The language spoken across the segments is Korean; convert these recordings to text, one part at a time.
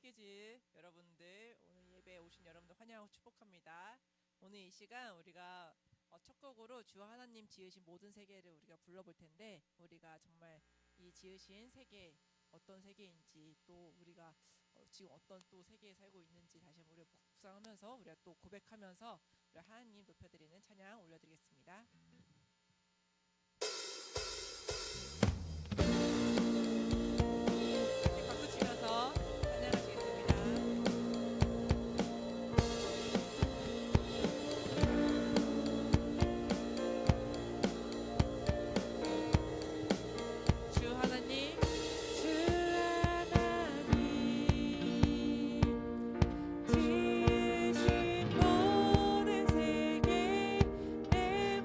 스케줄 여러분들, 오늘 예배에 오신 여러분들 환영하고 축복합니다. 오늘 이 시간 우리가 첫 곡으로 주 하나님 지으신 모든 세계를 우리가 불러볼 텐데, 우리가 정말 이 지으신 세계 어떤 세계인지, 또 우리가 지금 어떤 또 세계에 살고 있는지 다시 한번 우리가 묵상하면서, 우리가 또 고백하면서 우리 하나님 높여드리는 찬양 올려드리겠습니다. 함께 박수 치면서 찬양하시겠습니다. 주 하나님, 주 하나님 지으신 모든 세계 내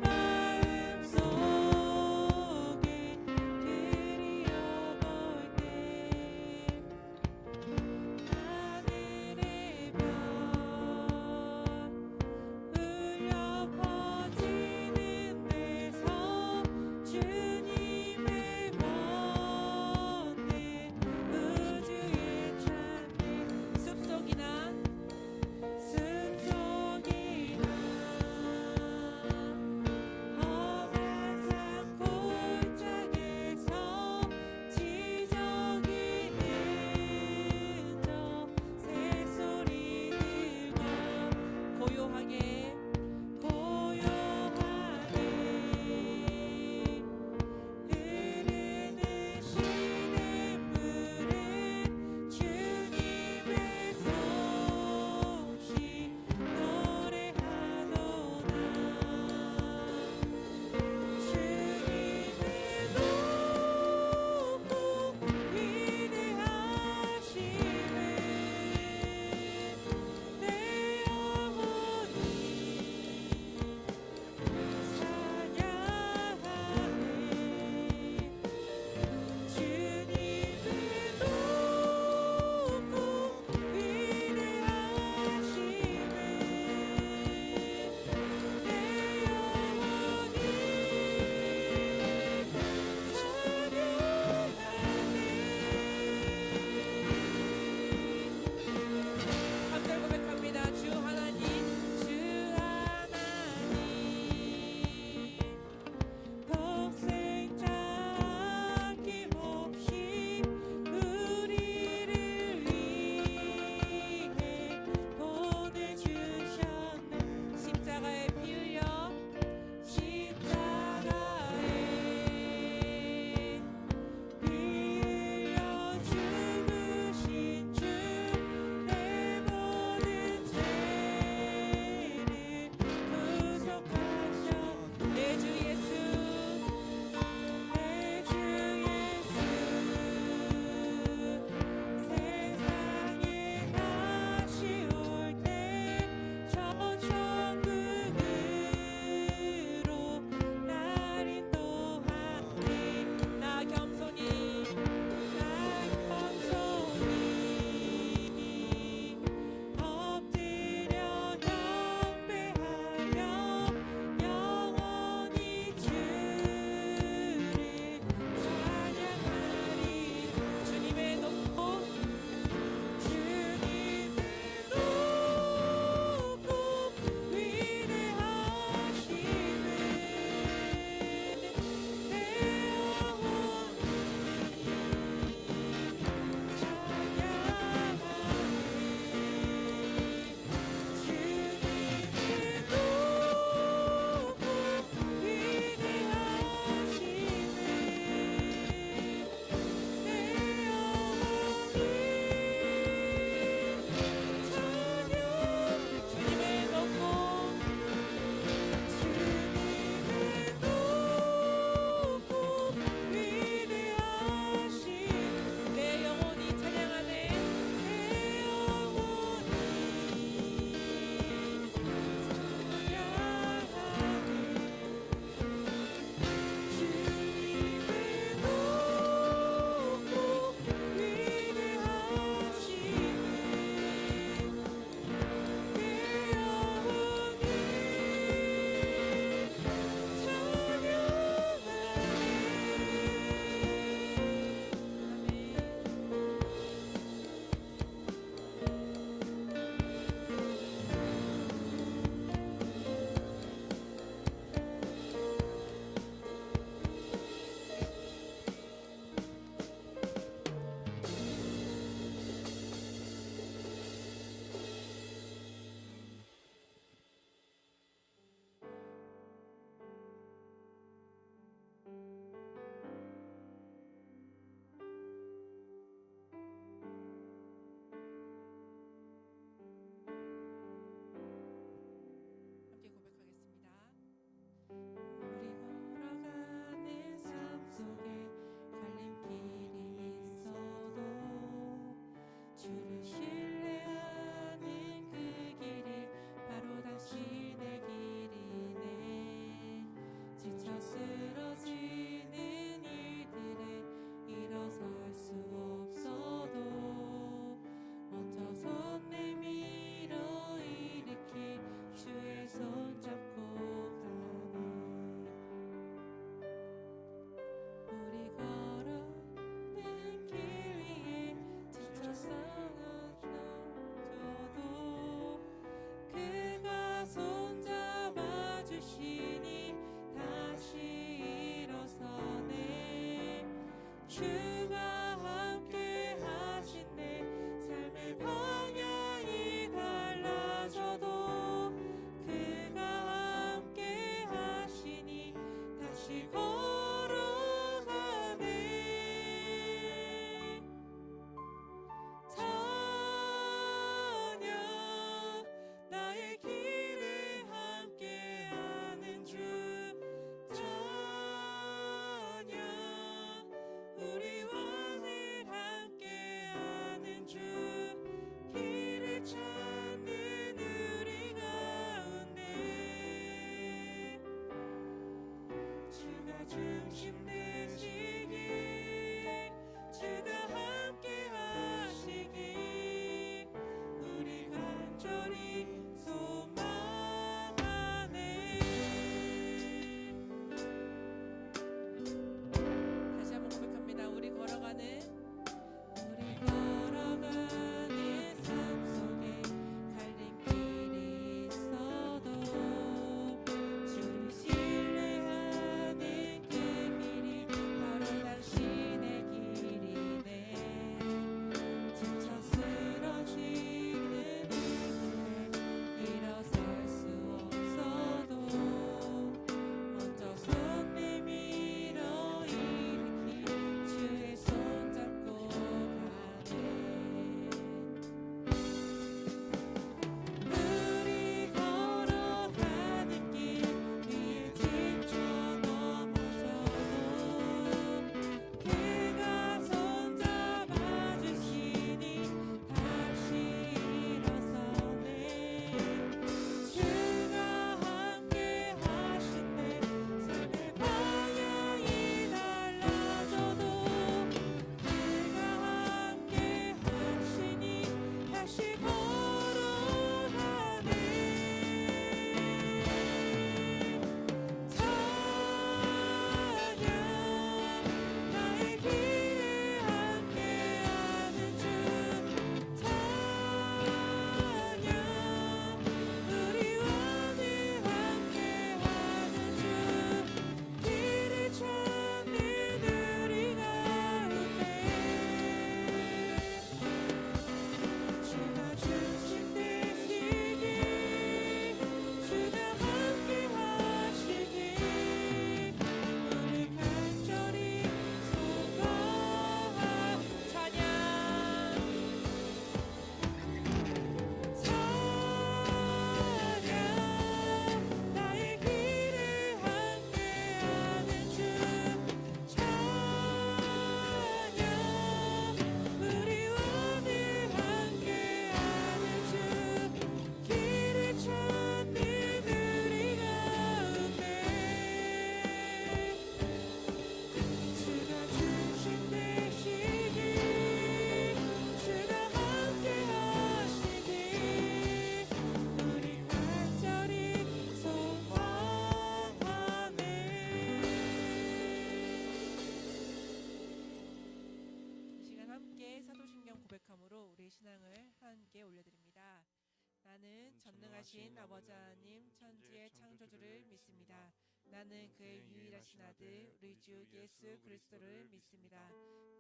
전능하신 아버지 하나님 천지의 창조주를 믿습니다. 나는 그의 유일하신 아들 우리 주 예수 그리스도를 믿습니다.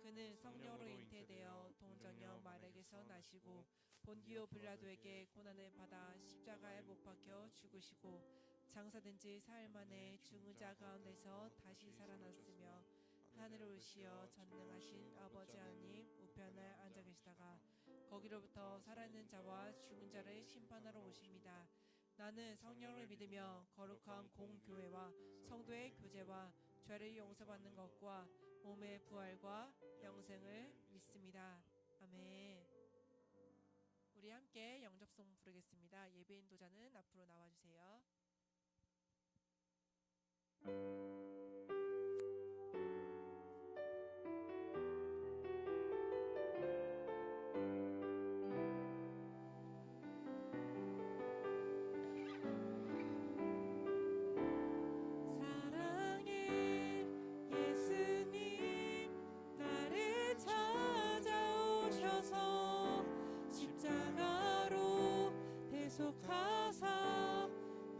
그는 성령으로 잉태되어 동정녀 마리아에게서 나시고 본디오 빌라도에게 고난을 받아 십자가에 못 박혀 죽으시고 장사된 지 사흘 만에 죽은 자 가운데서 다시 살아났으며 하늘을 오시어 전능하신 아버지 하나님 우편에 앉아 계시다가 거기로부터 살아있는 자와 죽은 자를 심판하러 오십니다. 나는 성령을 믿으며 거룩한 공교회와 성도의 교제와 죄를 용서받는 것과 몸의 부활과 영생을 믿습니다. 아멘. 우리 함께 영접송 부르겠습니다. 예배 인도자는 앞으로 나와주세요. 속하사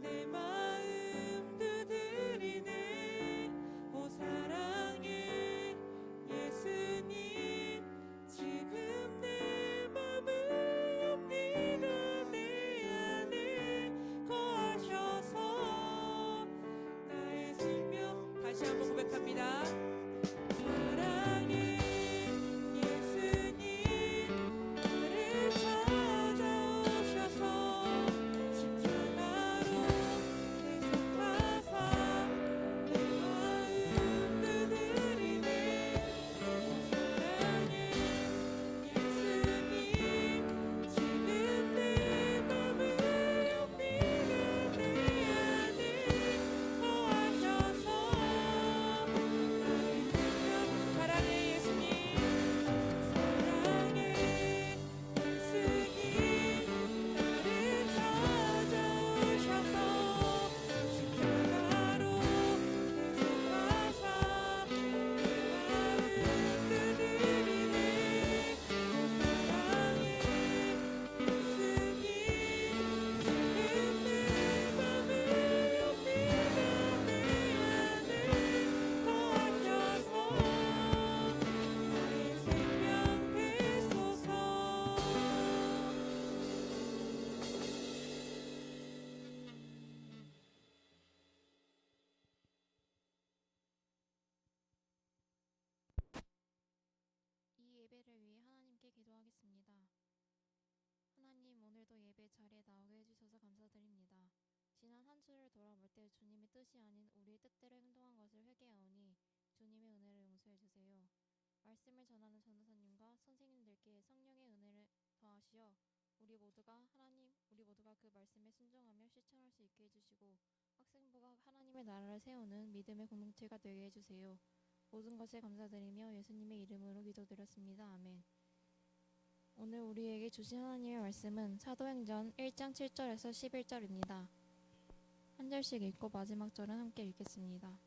내 마음 두드리네. 오 사랑의 예수님 지금 내 맘을 엽니다. 내 안에 거하셔서 나의 생명 다시 한번 고백합니다. 이 예배를 위해 하나님께 기도하겠습니다. 하나님, 오늘도 예배 자리에 나오게 해주셔서 감사드립니다. 지난 한 주를 돌아볼 때 주님의 뜻이 아닌 우리의 뜻대로 행동한 것을 회개하오니 주님의 은혜를 용서해 주세요. 말씀을 전하는 전도사님과 선생님들께 성령의 은혜를 더하시어 우리 모두가 그 말씀에 순종하며 실천할 수 있게 해주시고 학생부가 하나님의 나라를 세우는 믿음의 공동체가 되게 해주세요. 모든 것에 감사드리며 예수님의 이름으로 기도드렸습니다. 아멘. 오늘 우리에게 주신 하나님의 말씀은 사도행전 1장 7절에서 11절입니다. 한 절씩 읽고 마지막 절은 함께 읽겠습니다.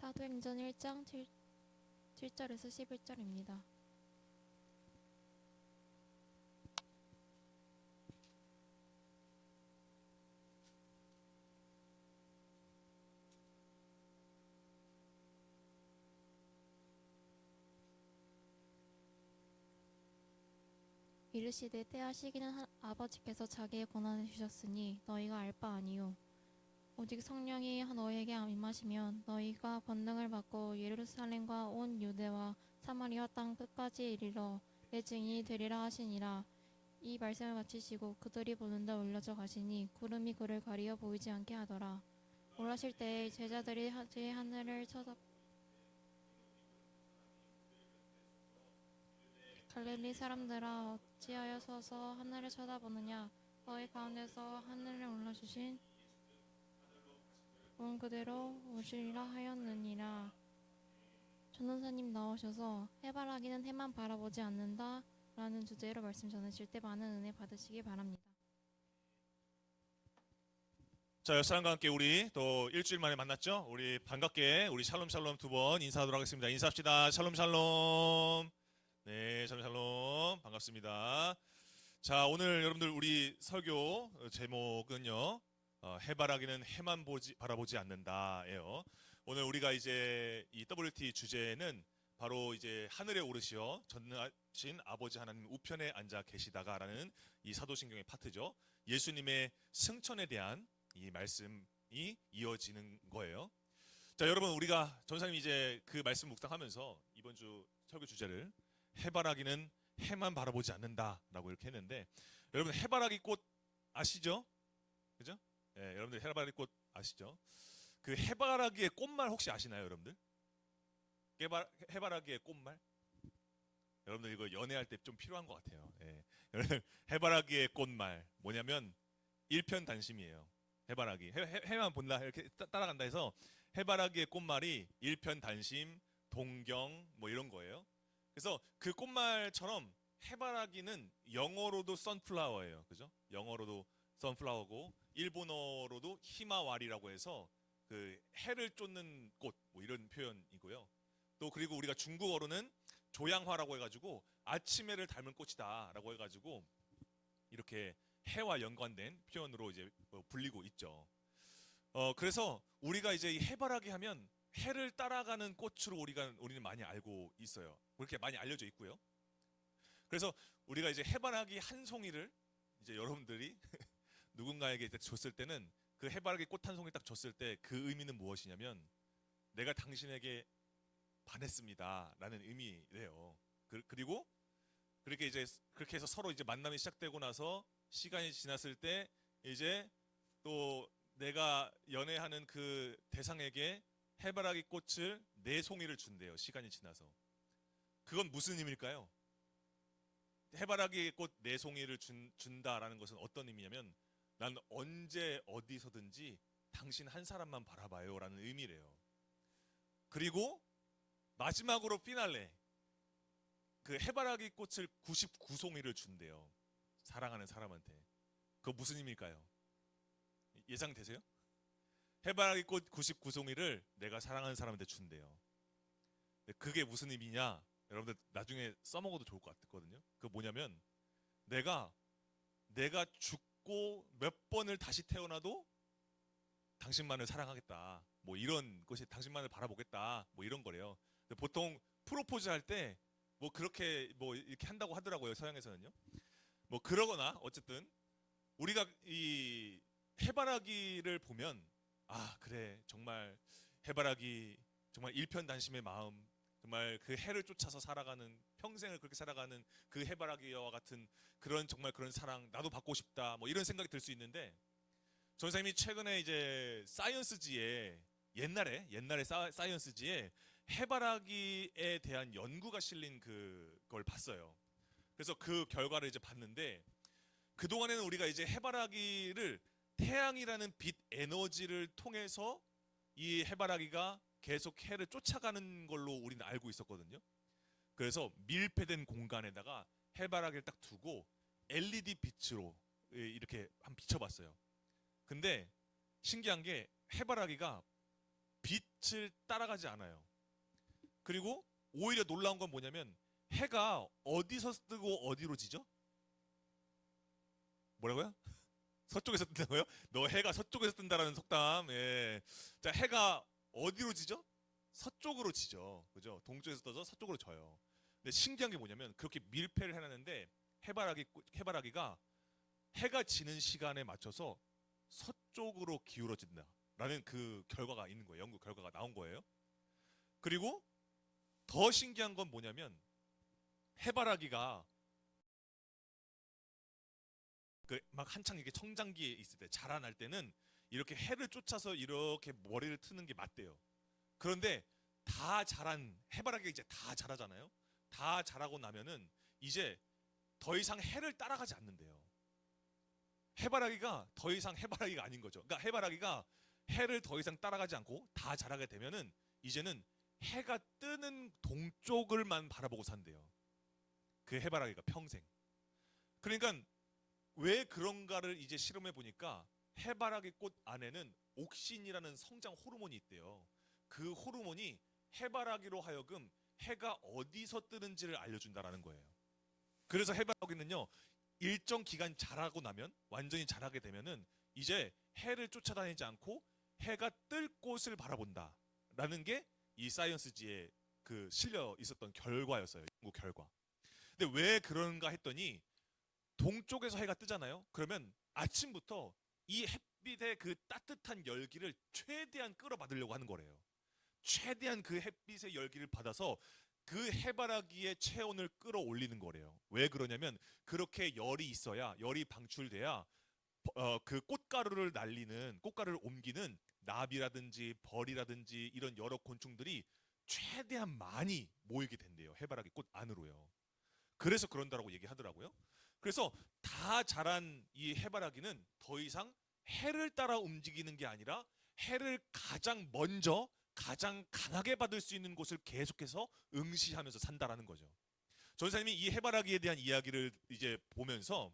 사도행전 1장 7절에서 11절입니다. 이르시되 때와 시기는 아버지께서 자기의 권한을 주셨으니 너희가 알 바 아니요 오직 성령이 너희에게 임하시면 너희가 권능을 받고 예루살렘과 온 유대와 사마리아 땅 끝까지 이르러 내 증인이 되리라 하시니라. 이 말씀을 마치시고 그들이 보는데 올려져 가시니 구름이 그를 가리어 보이지 않게 하더라. 올라실 때에 제자들이 하늘을 쳐다 갈릴리 사람들아 어찌하여 서서 하늘을 쳐다보느냐. 너희 가운데서 하늘에 올라주신 온 그대로 오시리라 하였느니라. 전도사님 나오셔서 해바라기는 해만 바라보지 않는다. 라는 주제로 말씀 전하실 때 많은 은혜 받으시기 바랍니다. 자, 옆사람과 함께 우리 또 일주일 만에 만났죠? 우리 반갑게 우리 샬롬 샬롬 두 번 인사하도록 하겠습니다. 인사합시다. 샬롬 샬롬. 네, 샬롬 샬롬. 반갑습니다. 자, 오늘 여러분들 우리 설교 제목은요. 해바라기는 해만 바라보지 않는다예요. 오늘 우리가 이제 이 WT 주제는 바로 이제 하늘에 오르시어 전능하신 아버지 하나님 우편에 앉아 계시다가라는 이 사도신경의 파트죠. 예수님의 승천에 대한 이 말씀이 이어지는 거예요. 자, 여러분 우리가 전사님 이제 그 말씀 묵상하면서 이번 주 설교 주제를 해바라기는 해만 바라보지 않는다라고 이렇게 했는데, 여러분 해바라기 꽃 아시죠? 그죠? 예, 여러분들 해바라기 꽃 아시죠? 그 해바라기의 꽃말 혹시 아시나요, 여러분들? 해바라기의 꽃말? 여러분들 이거 연애할 때 좀 필요한 것 같아요. 예. 여러분 해바라기의 꽃말 뭐냐면 일편단심이에요. 해바라기 해만 본다 이렇게 따라간다 해서 해바라기의 꽃말이 일편단심, 동경 뭐 이런 거예요. 그래서 그 꽃말처럼 해바라기는 영어로도 선플라워예요. 그죠? 영어로도 선플라워고 일본어로도 히마와리라고 해서 그 해를 쫓는 꽃 뭐 이런 표현이고요. 또 그리고 우리가 중국어로는 조양화라고 해가지고 아침해를 닮은 꽃이다라고 해가지고 이렇게 해와 연관된 표현으로 이제 불리고 있죠. 그래서 우리가 이제 이 해바라기 하면 해를 따라가는 꽃으로 우리는 많이 알고 있어요. 그렇게 많이 알려져 있고요. 그래서 우리가 이제 해바라기 한 송이를 이제 여러분들이 누군가에게 줬을 때는 그 해바라기 꽃 한 송이 딱 줬을 때 그 의미는 무엇이냐면 내가 당신에게 반했습니다라는 의미래요. 그리고 그렇게 이제 그렇게 해서 서로 이제 만남이 시작되고 나서 시간이 지났을 때 이제 또 내가 연애하는 그 대상에게 해바라기 꽃을 4송이를 준대요. 시간이 지나서. 그건 무슨 의미일까요? 해바라기 꽃 4송이를 준다라는 것은 어떤 의미냐면 난 언제 어디서든지 당신 한 사람만 바라봐요 라는 의미래요. 그리고 마지막으로 피날레 그 해바라기 꽃을 99송이를 준대요. 사랑하는 사람한테. 그거 무슨 의미일까요? 예상되세요? 해바라기 꽃 99송이를 내가 사랑하는 사람한테 준대요. 그게 무슨 의미냐? 여러분들 나중에 써먹어도 좋을 것 같거든요. 그거 뭐냐면 내가 죽고 몇 번을 다시 태어나도 당신만을 사랑하겠다. 뭐 이런 것이 당신만을 바라보겠다. 뭐 이런 거래요. 보통 프로포즈 할 때 뭐 그렇게 뭐 이렇게 한다고 하더라고요. 서양에서는요. 뭐 그러거나 어쨌든 우리가 이 해바라기를 보면 아 그래 정말 해바라기 정말 일편단심의 마음 정말 그 해를 쫓아서 살아가는 평생을 그렇게 살아가는 그 해바라기와 같은 그런 정말 그런 사랑 나도 받고 싶다 뭐 이런 생각이 들 수 있는데 전사님이 최근에 이제 사이언스지에 옛날에 사이언스지에 해바라기에 대한 연구가 실린 그걸 봤어요. 그래서 그 결과를 이제 봤는데 그동안에는 우리가 이제 해바라기를 태양이라는 빛 에너지를 통해서 이 해바라기가 계속 해를 쫓아가는 걸로 우리는 알고 있었거든요. 그래서 밀폐된 공간에다가 해바라기를 딱 두고 LED 빛으로 이렇게 한번 비춰봤어요. 근데 신기한 게 해바라기가 빛을 따라가지 않아요. 그리고 오히려 놀라운 건 뭐냐면 해가 어디서 뜨고 어디로 지죠? 뭐라고요? 서쪽에서 뜬다고요? 너 해가 서쪽에서 뜬다라는 속담. 예. 자, 해가 어디로 지죠? 서쪽으로 지죠. 그죠? 동쪽에서 떠서 서쪽으로 져요. 근데 신기한 게 뭐냐면 그렇게 밀폐를 해놨는데 해바라기가 해가 지는 시간에 맞춰서 서쪽으로 기울어진다라는 그 결과가 있는 거예요. 연구 결과가 나온 거예요. 그리고 더 신기한 건 뭐냐면 해바라기가 그 막 한창 이게 성장기에 있을 때 자라날 때는 이렇게 해를 쫓아서 이렇게 머리를 트는 게 맞대요. 그런데 다 자란 해바라기가 이제 다 자라잖아요. 다 자라고 나면은 이제 더 이상 해를 따라가지 않는데요. 해바라기가 더 이상 해바라기가 아닌 거죠. 그러니까 해바라기가 해를 더 이상 따라가지 않고 다 자라게 되면은 이제는 해가 뜨는 동쪽을만 바라보고 산대요. 그 해바라기가 평생. 그러니까 왜 그런가를 이제 실험해 보니까 해바라기 꽃 안에는 옥신이라는 성장 호르몬이 있대요. 그 호르몬이 해바라기로 하여금 해가 어디서 뜨는지를 알려준다라는 거예요. 그래서 해바라기는요, 일정 기간 자라고 나면, 완전히 자라게 되면은 이제 해를 쫓아다니지 않고 해가 뜰 곳을 바라본다라는 게 이 사이언스지에 그 실려 있었던 결과였어요. 연구 결과. 근데 왜 그런가 했더니 동쪽에서 해가 뜨잖아요. 그러면 아침부터 이 햇빛의 그 따뜻한 열기를 최대한 끌어받으려고 하는 거래요. 최대한 그 햇빛의 열기를 받아서 그 해바라기의 체온을 끌어올리는 거래요. 왜 그러냐면 그렇게 열이 있어야, 열이 방출돼야 그 꽃가루를 옮기는 나비라든지 벌이라든지 이런 여러 곤충들이 최대한 많이 모이게 된대요. 해바라기 꽃 안으로요. 그래서 그런다라고 얘기하더라고요. 그래서 다 자란 이 해바라기는 더 이상 해를 따라 움직이는 게 아니라 해를 가장 먼저 가장 강하게 받을 수 있는 곳을 계속해서 응시하면서 산다라는 거죠. 전사님이 이 해바라기에 대한 이야기를 이제 보면서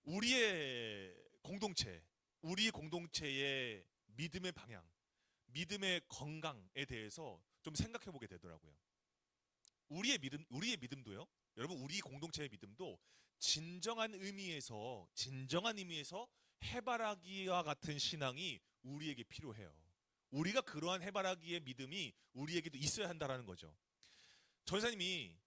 우리의 공동체, 우리 공동체의 믿음의 방향, 믿음의 건강에 대해서 좀 생각해 보게 되더라고요. 우리의 믿음도요. 여러분, 우리 공동체의 믿음도 진정한 의미에서 해바라기와 같은 신앙이 우리에게 필요해요. 우리가 그러한 해바라기의 믿음이 우리에게도 있어야 한다라는 거죠. 전사님이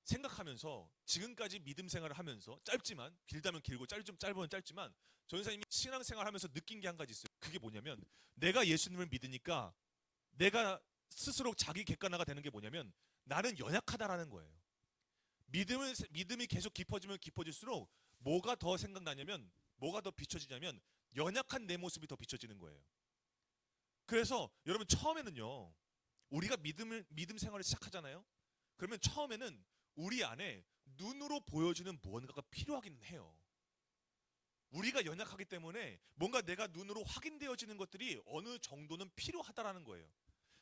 생각하면서 지금까지 믿음 생활을 하면서 짧지만, 길다면 길고 짧으면 짧지만 전사님이 신앙생활 하면서 느낀 게 한 가지 있어요. 그게 뭐냐면 내가 예수님을 믿으니까 내가 스스로 자기 객관화가 되는 게 뭐냐면 나는 연약하다라는 거예요. 믿음이 계속 깊어지면 깊어질수록 뭐가 더 생각나냐면, 뭐가 더 비춰지냐면 연약한 내 모습이 더 비춰지는 거예요. 그래서 여러분, 처음에는요, 우리가 믿음 생활을 시작하잖아요. 그러면 처음에는 우리 안에 눈으로 보여지는 무언가가 필요하긴 해요. 우리가 연약하기 때문에 뭔가 내가 눈으로 확인되어지는 것들이 어느 정도는 필요하다라는 거예요.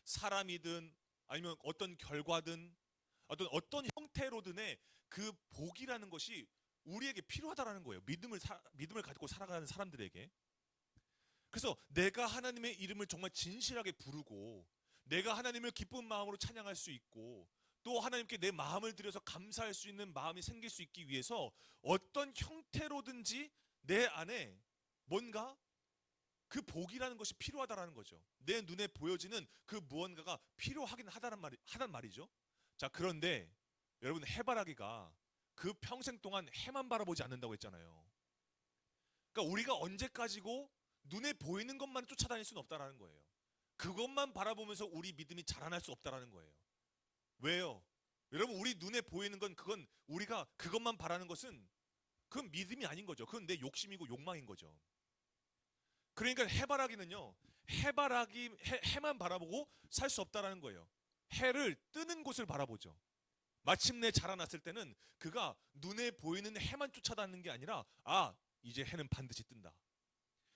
사람이든 아니면 어떤 결과든 어떤 형태로든의 그 복이라는 것이 우리에게 필요하다라는 거예요. 믿음을 가지고 살아가는 사람들에게. 그래서 내가 하나님의 이름을 정말 진실하게 부르고 내가 하나님을 기쁜 마음으로 찬양할 수 있고 또 하나님께 내 마음을 들여서 감사할 수 있는 마음이 생길 수 있기 위해서 어떤 형태로든지 내 안에 뭔가 그 복이라는 것이 필요하다라는 거죠. 내 눈에 보여지는 그 무언가가 필요하긴 하단 말이죠. 자, 그런데 여러분, 해바라기가 그 평생 동안 해만 바라보지 않는다고 했잖아요. 그러니까 우리가 언제까지고 눈에 보이는 것만 쫓아다닐 수는 없다라는 거예요. 그것만 바라보면서 우리 믿음이 자라날 수 없다라는 거예요. 왜요? 여러분, 우리 눈에 보이는 건 그건 우리가 그것만 바라는 것은 그건 믿음이 아닌 거죠. 그건 내 욕심이고 욕망인 거죠. 그러니까 해바라기는요, 해만 바라보고 살 수 없다라는 거예요. 해를 뜨는 곳을 바라보죠. 마침내 자라났을 때는 그가 눈에 보이는 해만 쫓아다니는 게 아니라 이제 해는 반드시 뜬다.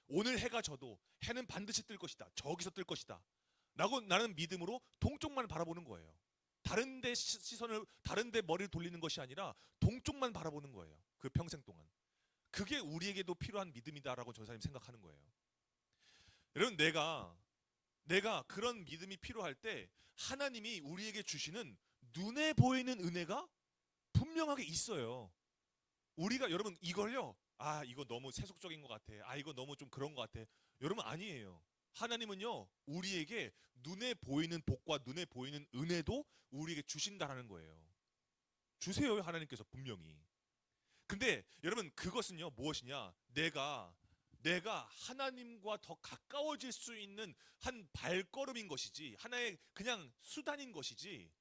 오늘 해가 져도 해는 반드시 뜰 것이다. 저기서 뜰 것이다. 라고 나는 믿음으로 동쪽만 바라보는 거예요. 다른 데 머리를 돌리는 것이 아니라 동쪽만 바라보는 거예요. 그 평생 동안. 그게 우리에게도 필요한 믿음이다라고 전사님 생각하는 거예요. 여러분, 내가 그런 믿음이 필요할 때 하나님이 우리에게 주시는 눈에 보이는 은혜가 분명하게 있어요. 우리가 여러분 이걸요, 이거 너무 세속적인 것 같아. 이거 너무 좀 그런 것 같아. 여러분, 아니에요. 하나님은요, 우리에게 눈에 보이는 복과 눈에 보이는 은혜도 우리에게 주신다라는 거예요. 주세요, 하나님께서 분명히. 근데 여러분, 그것은요, 무엇이냐? 내가 하나님과 더 가까워질 수 있는 한 발걸음인 것이지, 하나의 그냥 수단인 것이지,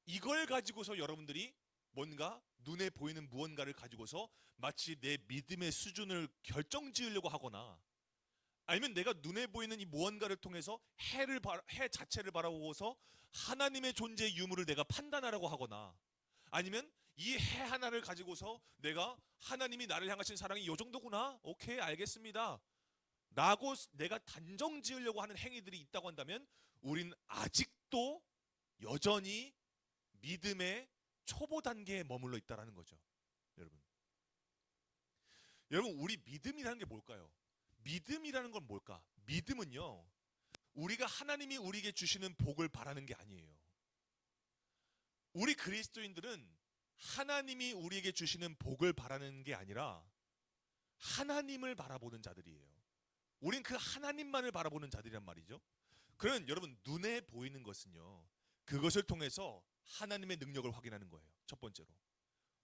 이걸 가지고서 여러분들이 뭔가 눈에 보이는 무언가를 가지고서 마치 내 믿음의 수준을 결정지으려고 하거나, 아니면 내가 눈에 보이는 이 무언가를 통해서 해 자체를 바라보고서 하나님의 존재의 유무를 내가 판단하려고 하거나, 아니면 이 해 하나를 가지고서 내가 하나님이 나를 향하신 사랑이 이 정도구나, 오케이, 알겠습니다 라고 내가 단정 지으려고 하는 행위들이 있다고 한다면 우린 아직도 여전히 믿음의 초보 단계에 머물러 있다라는 거죠. 여러분. 여러분, 우리 믿음이라는 게 뭘까요? 믿음이라는 건 뭘까? 믿음은요, 우리가 하나님이 우리에게 주시는 복을 바라는 게 아니에요. 우리 그리스도인들은 하나님이 우리에게 주시는 복을 바라는 게 아니라 하나님을 바라보는 자들이에요. 우린 그 하나님만을 바라보는 자들이란 말이죠. 그러면 여러분, 눈에 보이는 것은요, 그것을 통해서 하나님의 능력을 확인하는 거예요. 첫 번째로.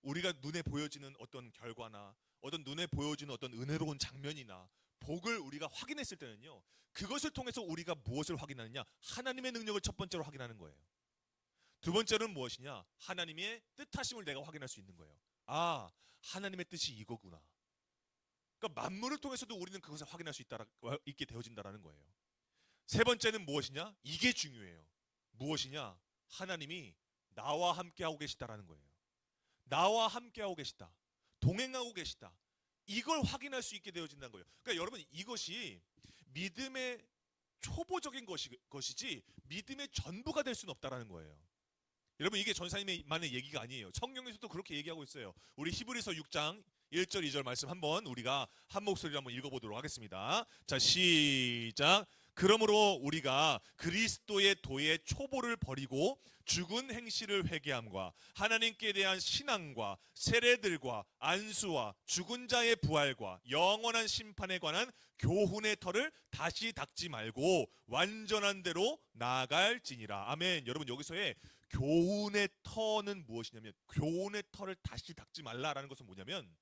우리가 눈에 보여지는 어떤 결과나 어떤 눈에 보여지는 어떤 은혜로운 장면이나 복을 우리가 확인했을 때는요, 그것을 통해서 우리가 무엇을 확인하느냐? 하나님의 능력을 첫 번째로 확인하는 거예요. 두 번째는 무엇이냐? 하나님의 뜻하심을 내가 확인할 수 있는 거예요. 아, 하나님의 뜻이 이거구나. 그러니까 만물을 통해서도 우리는 그것을 확인할 수 있게 되어진다는 거예요. 세 번째는 무엇이냐? 이게 중요해요. 무엇이냐? 하나님이 나와 함께하고 계시다라는 거예요. 나와 함께하고 계시다. 동행하고 계시다. 이걸 확인할 수 있게 되어진다는 거예요. 그러니까 여러분, 이것이 믿음의 초보적인 것이지 믿음의 전부가 될 수는 없다라는 거예요. 여러분, 이게 전사님만의 얘기가 아니에요. 성경에서도 그렇게 얘기하고 있어요. 우리 히브리서 6장 1절 2절 말씀 한번 우리가 한 목소리로 한번 읽어보도록 하겠습니다. 자, 시작. 그러므로 우리가 그리스도의 도의 초보를 버리고 죽은 행실을 회개함과 하나님께 대한 신앙과 세례들과 안수와 죽은 자의 부활과 영원한 심판에 관한 교훈의 털을 다시 닦지 말고 완전한 대로 나아갈지니라. 아멘. 여러분, 여기서의 교훈의 터는 무엇이냐면, 교훈의 털을 다시 닦지 말라라는 것은 뭐냐면,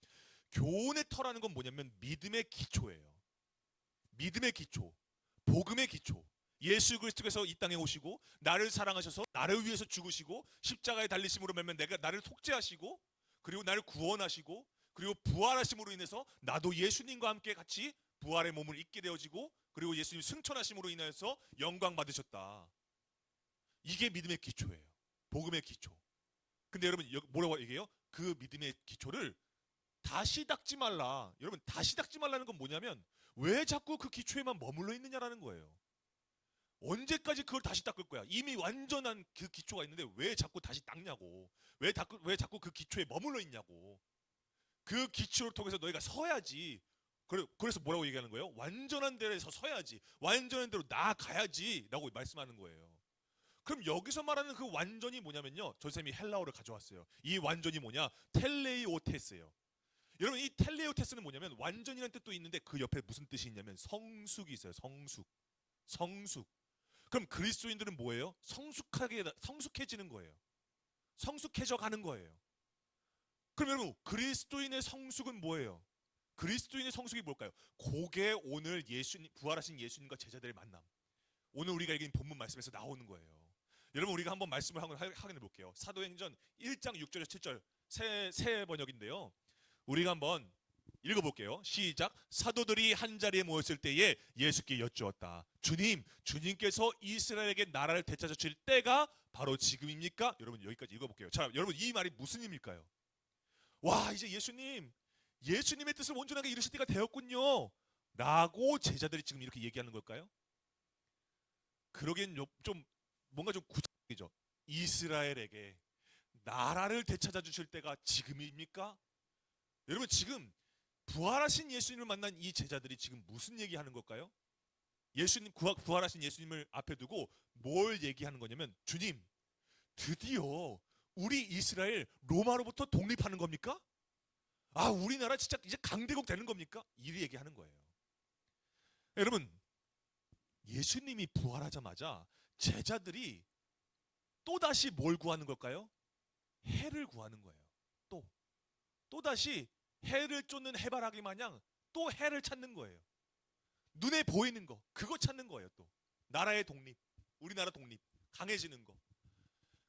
교훈의 터라는 건 뭐냐면 믿음의 기초예요. 믿음의 기초, 복음의 기초. 예수 그리스도께서 이 땅에 오시고 나를 사랑하셔서 나를 위해서 죽으시고 십자가에 달리심으로 말면 내가 나를 속죄하시고 그리고 나를 구원하시고 그리고 부활하심으로 인해서 나도 예수님과 함께 같이 부활의 몸을 입게 되어지고 그리고 예수님 승천하심으로 인해서 영광 받으셨다. 이게 믿음의 기초예요. 복음의 기초. 근데 여러분, 뭐라고 얘기해요? 그 믿음의 기초를 다시 닦지 말라. 여러분, 다시 닦지 말라는 건 뭐냐면 왜 자꾸 그 기초에만 머물러 있느냐라는 거예요. 언제까지 그걸 다시 닦을 거야? 이미 완전한 그 기초가 있는데 왜 자꾸 다시 닦냐고. 왜 자꾸 그 기초에 머물러 있냐고. 그 기초를 통해서 너희가 서야지. 그래서 뭐라고 얘기하는 거예요? 완전한 데에서 서야지. 완전한 데로 나아가야지 라고 말씀하는 거예요. 그럼 여기서 말하는 그 완전이 뭐냐면요, 전쌤이 헬라어를 가져왔어요. 이 완전이 뭐냐? 텔레이오테스예요. 여러분, 이 텔레오테스는 뭐냐면 완전이라는 뜻도 있는데 그 옆에 무슨 뜻이 있냐면 성숙이 있어요. 성숙. 그럼 그리스도인들은 뭐예요? 성숙해지는 거예요. 성숙해져 가는 거예요. 그럼 여러분, 그리스도인의 성숙은 뭐예요? 그리스도인의 성숙이 뭘까요? 그게 오늘 부활하신 예수님과 제자들의 만남. 오늘 우리가 읽은 본문 말씀에서 나오는 거예요. 여러분, 우리가 한번 말씀을 확인해 볼게요. 사도행전 1장 6절에서 7절 새 번역인데요. 우리가 한번 읽어볼게요. 시작. 사도들이 한자리에 모였을 때에 예수께 여쭈었다. 주님께서 이스라엘에게 나라를 되찾으실 때가 바로 지금입니까? 여러분, 여기까지 읽어볼게요. 자, 여러분, 이 말이 무슨 의미일까요? 와, 이제 예수님의 뜻을 온전하게 이루실 때가 되었군요 라고 제자들이 지금 이렇게 얘기하는 걸까요? 그러기엔 좀 뭔가 좀 구체적이죠. 이스라엘에게 나라를 되찾아 주실 때가 지금입니까? 여러분, 지금 부활하신 예수님을 만난 이 제자들이 지금 무슨 얘기하는 걸까요? 부활하신 예수님을 앞에 두고 뭘 얘기하는 거냐면, 주님, 드디어 우리 이스라엘 로마로부터 독립하는 겁니까? 아, 우리나라 진짜 이제 강대국 되는 겁니까? 이 얘기하는 거예요. 여러분, 예수님이 부활하자마자 제자들이 또다시 뭘 구하는 걸까요? 해를 구하는 거예요. 또다시 해를 쫓는 해바라기 마냥 또 해를 찾는 거예요. 눈에 보이는 거, 그거 찾는 거예요. 또 나라의 독립, 우리나라 독립, 강해지는 거.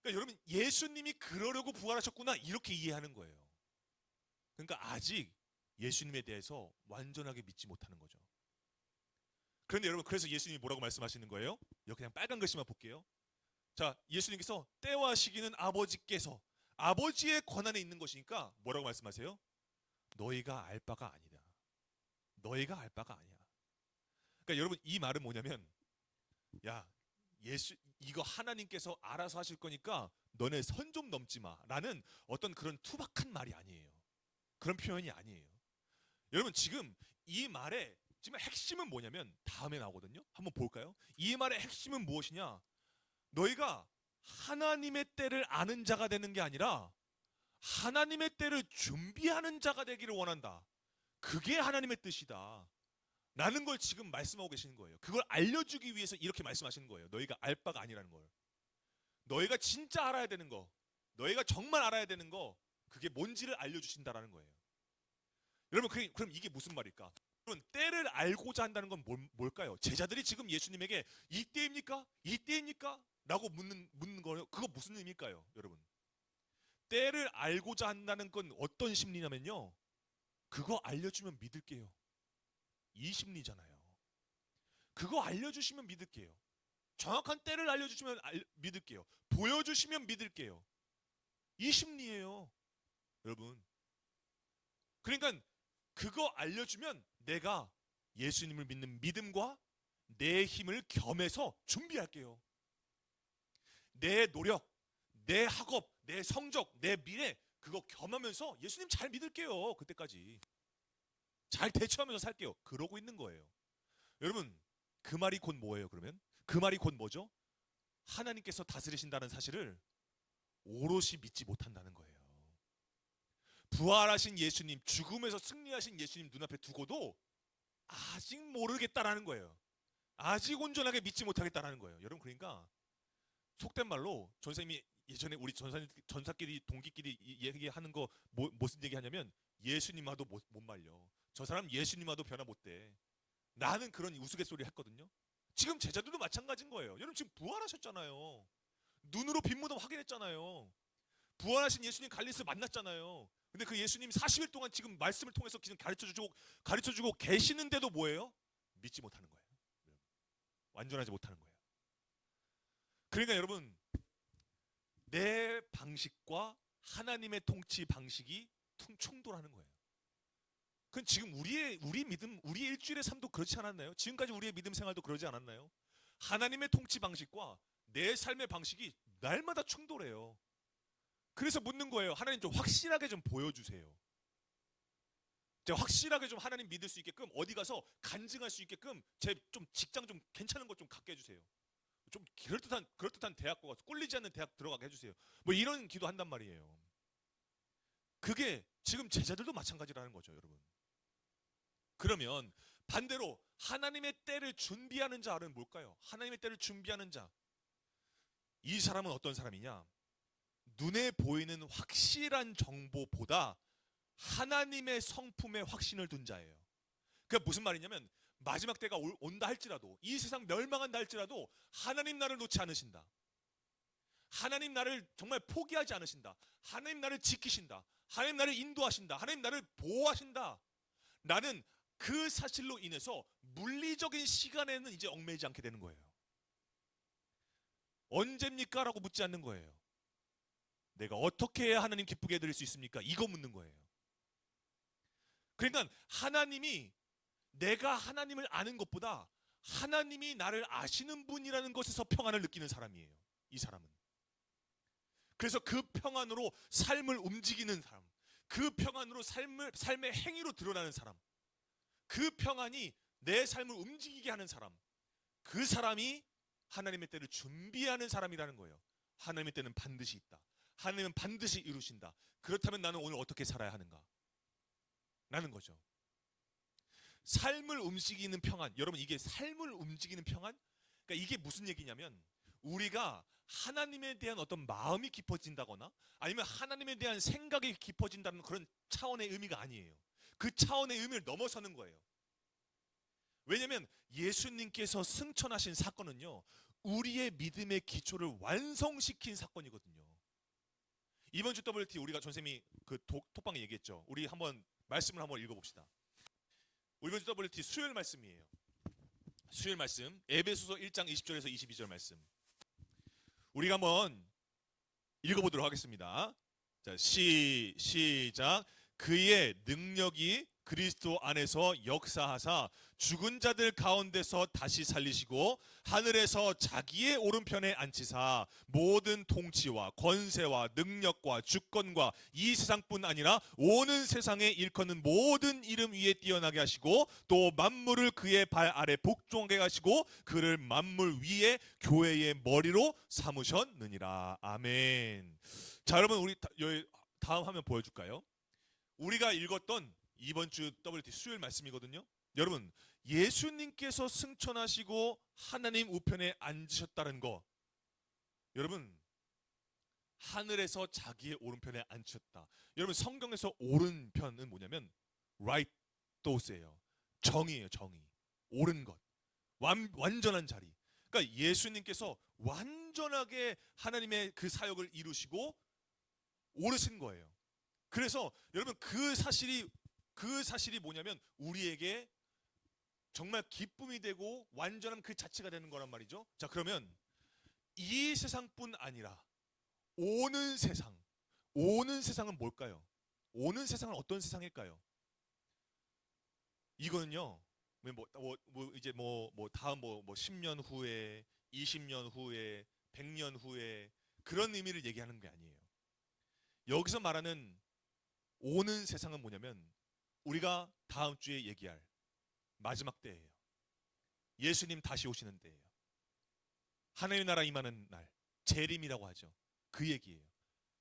그러니까 여러분, 예수님이 그러려고 부활하셨구나, 이렇게 이해하는 거예요. 그러니까 아직 예수님에 대해서 완전하게 믿지 못하는 거죠. 그런데 여러분, 그래서 예수님이 뭐라고 말씀하시는 거예요? 여기 그냥 빨간 글씨만 볼게요. 자, 예수님께서 때와 시기는 아버지께서, 아버지의 권한에 있는 것이니까 뭐라고 말씀하세요? 너희가 알 바가 아니다. 너희가 알 바가 아니야. 그러니까 여러분, 이 말은 뭐냐면, 야, 이거 하나님께서 알아서 하실 거니까 너네 선 좀 넘지 마라는 어떤 그런 투박한 말이 아니에요. 그런 표현이 아니에요. 여러분 지금 이 말의 지금 핵심은 뭐냐면 다음에 나오거든요. 한번 볼까요? 이 말의 핵심은 무엇이냐? 너희가 하나님의 때를 아는 자가 되는 게 아니라 하나님의 때를 준비하는 자가 되기를 원한다. 그게 하나님의 뜻이다. 라는 걸 지금 말씀하고 계시는 거예요. 그걸 알려주기 위해서 이렇게 말씀하시는 거예요. 너희가 알 바가 아니라는 걸. 너희가 진짜 알아야 되는 거, 너희가 정말 알아야 되는 거, 그게 뭔지를 알려주신다라는 거예요. 여러분 그럼 이게 무슨 말일까? 여러분 때를 알고자 한다는 건 뭘까요? 제자들이 지금 예수님에게 이때입니까? 이때입니까? 라고 묻는 거예요. 그거 무슨 의미일까요? 여러분 때를 알고자 한다는 건 어떤 심리냐면요, 그거 알려주면 믿을게요, 이 심리잖아요. 그거 알려주시면 믿을게요. 정확한 때를 알려주시면 믿을게요. 보여주시면 믿을게요. 이 심리예요, 여러분. 그러니까 그거 알려주면 내가 예수님을 믿는 믿음과 내 힘을 겸해서 준비할게요. 내 노력, 내 학업, 내 성적, 내 미래 그거 겸하면서 예수님 잘 믿을게요. 그때까지 잘 대처하면서 살게요. 그러고 있는 거예요. 여러분 그 말이 곧 뭐예요? 그러면 그 말이 곧 뭐죠? 하나님께서 다스리신다는 사실을 오롯이 믿지 못한다는 거예요. 부활하신 예수님, 죽음에서 승리하신 예수님 눈앞에 두고도 아직 모르겠다라는 거예요. 아직 온전하게 믿지 못하겠다라는 거예요. 여러분 그러니까 속된 말로 전사님이 예전에 우리 전사끼리 동기끼리 얘기하는 거 무슨 얘기하냐면 예수님 와도 못 말려. 저 사람 예수님 와도 변화 못 돼. 나는 그런 우스갯소리 했거든요. 지금 제자들도 마찬가지인 거예요. 여러분 지금 부활하셨잖아요. 눈으로 빈 무덤 확인했잖아요. 부활하신 예수님 갈릴스 만났잖아요. 근데 그 예수님 40일 동안 지금 말씀을 통해서 지금 가르쳐주고 계시는데도 뭐예요? 믿지 못하는 거예요. 완전하지 못하는 거예요. 그러니까 여러분 내 방식과 하나님의 통치 방식이 충돌하는 거예요. 그건 지금 우리 믿음, 우리 일주일의 삶도 그렇지 않았나요? 지금까지 우리의 믿음 생활도 그러지 않았나요? 하나님의 통치 방식과 내 삶의 방식이 날마다 충돌해요. 그래서 묻는 거예요. 하나님 좀 확실하게 좀 보여주세요. 제가 확실하게 좀 하나님 믿을 수 있게끔 어디 가서 간증할 수 있게끔 제 좀 직장 좀 괜찮은 것 좀 갖게 해주세요. 좀 그럴듯한 대학교 가서 꿀리지 않는 대학 들어가게 해주세요. 뭐 이런 기도 한단 말이에요. 그게 지금 제자들도 마찬가지라는 거죠, 여러분. 그러면 반대로 하나님의 때를 준비하는 자는 뭘까요? 하나님의 때를 준비하는 자. 이 사람은 어떤 사람이냐? 눈에 보이는 확실한 정보보다 하나님의 성품에 확신을 둔 자예요. 그게 무슨 말이냐면 마지막 때가 온다 할지라도, 이 세상 멸망한다 할지라도 하나님 나를 놓지 않으신다. 하나님 나를 정말 포기하지 않으신다. 하나님 나를 지키신다. 하나님 나를 인도하신다. 하나님 나를 보호하신다. 나는 그 사실로 인해서 물리적인 시간에는 이제 얽매이지 않게 되는 거예요. 언제입니까? 라고 묻지 않는 거예요. 내가 어떻게 해야 하나님 기쁘게 해드릴 수 있습니까? 이거 묻는 거예요. 그러니까 하나님이, 내가 하나님을 아는 것보다 하나님이 나를 아시는 분이라는 것에서 평안을 느끼는 사람이에요, 이 사람은. 그래서 그 평안으로 삶을 움직이는 사람, 그 평안으로 삶의 행위로 드러나는 사람, 그 평안이 내 삶을 움직이게 하는 사람, 그 사람이 하나님의 때를 준비하는 사람이라는 거예요. 하나님의 때는 반드시 있다. 하나님은 반드시 이루신다. 그렇다면 나는 오늘 어떻게 살아야 하는가? 라는 거죠. 삶을 움직이는 평안. 여러분 이게 삶을 움직이는 평안? 그러니까 이게 무슨 얘기냐면 우리가 하나님에 대한 어떤 마음이 깊어진다거나 아니면 하나님에 대한 생각이 깊어진다는 그런 차원의 의미가 아니에요. 그 차원의 의미를 넘어서는 거예요. 왜냐하면 예수님께서 승천하신 사건은요, 우리의 믿음의 기초를 완성시킨 사건이거든요. 이번 주 WT 우리가 전쌤이 그 톡방에 얘기했죠. 우리 한번 말씀을 한번 읽어봅시다. 이번 주 WT 수요일 말씀이에요. 수요일 말씀 에베소서 1장 20절에서 22절 말씀 우리가 한번 읽어보도록 하겠습니다. 자, 시작. 그의 능력이 그리스도 안에서 역사하사 죽은 자들 가운데서 다시 살리시고 하늘에서 자기의 오른편에 앉히사 모든 통치와 권세와 능력과 주권과 이 세상뿐 아니라 오는 세상에 일컫는 모든 이름 위에 뛰어나게 하시고 또 만물을 그의 발 아래 복종하게 하시고 그를 만물 위에 교회의 머리로 삼으셨느니라. 아멘. 자, 여러분, 우리 다음 화면 보여줄까요? 우리가 읽었던 이번 주 WT 수요일 말씀이거든요. 여러분, 예수님께서 승천하시고 하나님 우편에 앉으셨다는 거, 여러분, 하늘에서 자기의 오른편에 앉으셨다. 여러분, 성경에서 오른편은 뭐냐면 right도스예요. 정의예요. 정의. 옳은 것, 완전한 자리. 그러니까 예수님께서 완전하게 하나님의 그 사역을 이루시고 오르신 거예요. 그래서 여러분, 그 사실이 뭐냐면 우리에게 정말 기쁨이 되고 완전한 그 자체가 되는 거란 말이죠. 자, 그러면 이 세상뿐 아니라 오는 세상은 뭘까요? 오는 세상은 어떤 세상일까요? 이거는요, 다음 10년 후에, 20년 후에, 100년 후에 그런 의미를 얘기하는 게 아니에요. 여기서 말하는 오는 세상은 뭐냐면 우리가 다음 주에 얘기할 마지막 때예요. 예수님 다시 오시는 때예요. 하나님의 나라 임하는 날, 재림이라고 하죠. 그 얘기예요.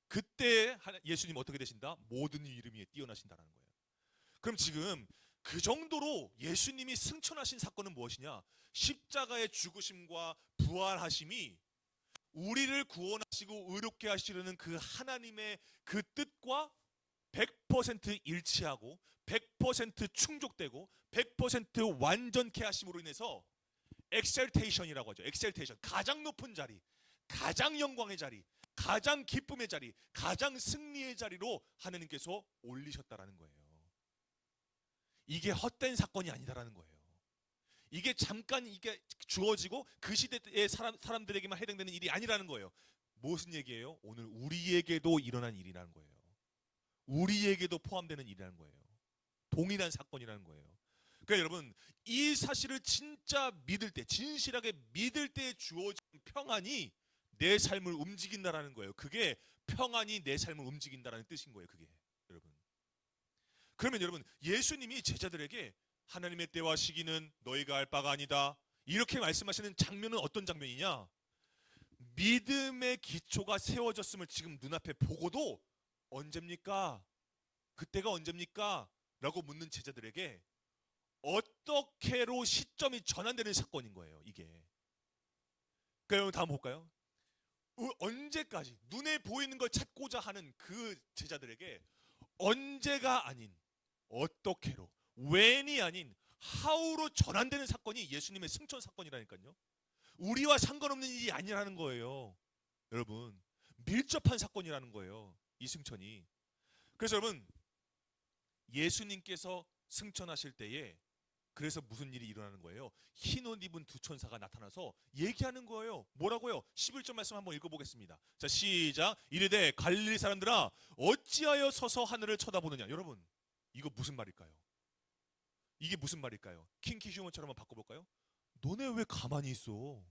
그때 예수님 어떻게 되신다? 모든 이름 위에 뛰어나신다라는 거예요. 그럼 지금 그 정도로 예수님이 승천하신 사건은 무엇이냐? 십자가의 죽으심과 부활하심이 우리를 구원하시고 의롭게 하시려는 그 하나님의 그 뜻과 100% 일치하고 100% 충족되고 100% 완전케 하심으로 인해서 엑셀테이션이라고 하죠. 엑셀테이션, 가장 높은 자리, 가장 영광의 자리, 가장 기쁨의 자리, 가장 승리의 자리로 하나님께서 올리셨다라는 거예요. 이게 헛된 사건이 아니다라는 거예요. 이게 잠깐 이게 주어지고 그 시대의 사람들에게만 해당되는 일이 아니라는 거예요. 무슨 얘기예요? 오늘 우리에게도 일어난 일이라는 거예요. 우리에게도 포함되는 일이라는 거예요. 동일한 사건이라는 거예요. 그러니까 여러분, 이 사실을 진짜 믿을 때, 진실하게 믿을 때 주어진 평안이 내 삶을 움직인다라는 거예요. 그게 평안이 내 삶을 움직인다라는 뜻인 거예요. 그게 여러분. 그러면 여러분, 예수님이 제자들에게 하나님의 때와 시기는 너희가 알 바가 아니다, 이렇게 말씀하시는 장면은 어떤 장면이냐? 믿음의 기초가 세워졌음을 지금 눈앞에 보고도 언제입니까? 그때가 언제입니까? 라고 묻는 제자들에게 어떻게로 시점이 전환되는 사건인 거예요. 이게. 그러니까 여러분, 다음 볼까요? 언제까지 눈에 보이는 걸 찾고자 하는 그 제자들에게 언제가 아닌 어떻게로, when이 아닌 how로 전환되는 사건이 예수님의 승천 사건이라니까요. 우리와 상관없는 일이 아니라는 거예요. 여러분, 밀접한 사건이라는 거예요. 이 승천이. 그래서 여러분, 예수님께서 승천하실 때에 그래서 무슨 일이 일어나는 거예요? 흰 옷 입은 두 천사가 나타나서 얘기하는 거예요. 뭐라고요? 11절 말씀 한번 읽어보겠습니다. 자, 시작. 이르되 갈릴리 사람들아 어찌하여 서서 하늘을 쳐다보느냐. 여러분, 이거 무슨 말일까요? 이게 무슨 말일까요? 킹키슈먼처럼 한번 바꿔볼까요? 너네 왜 가만히 있어?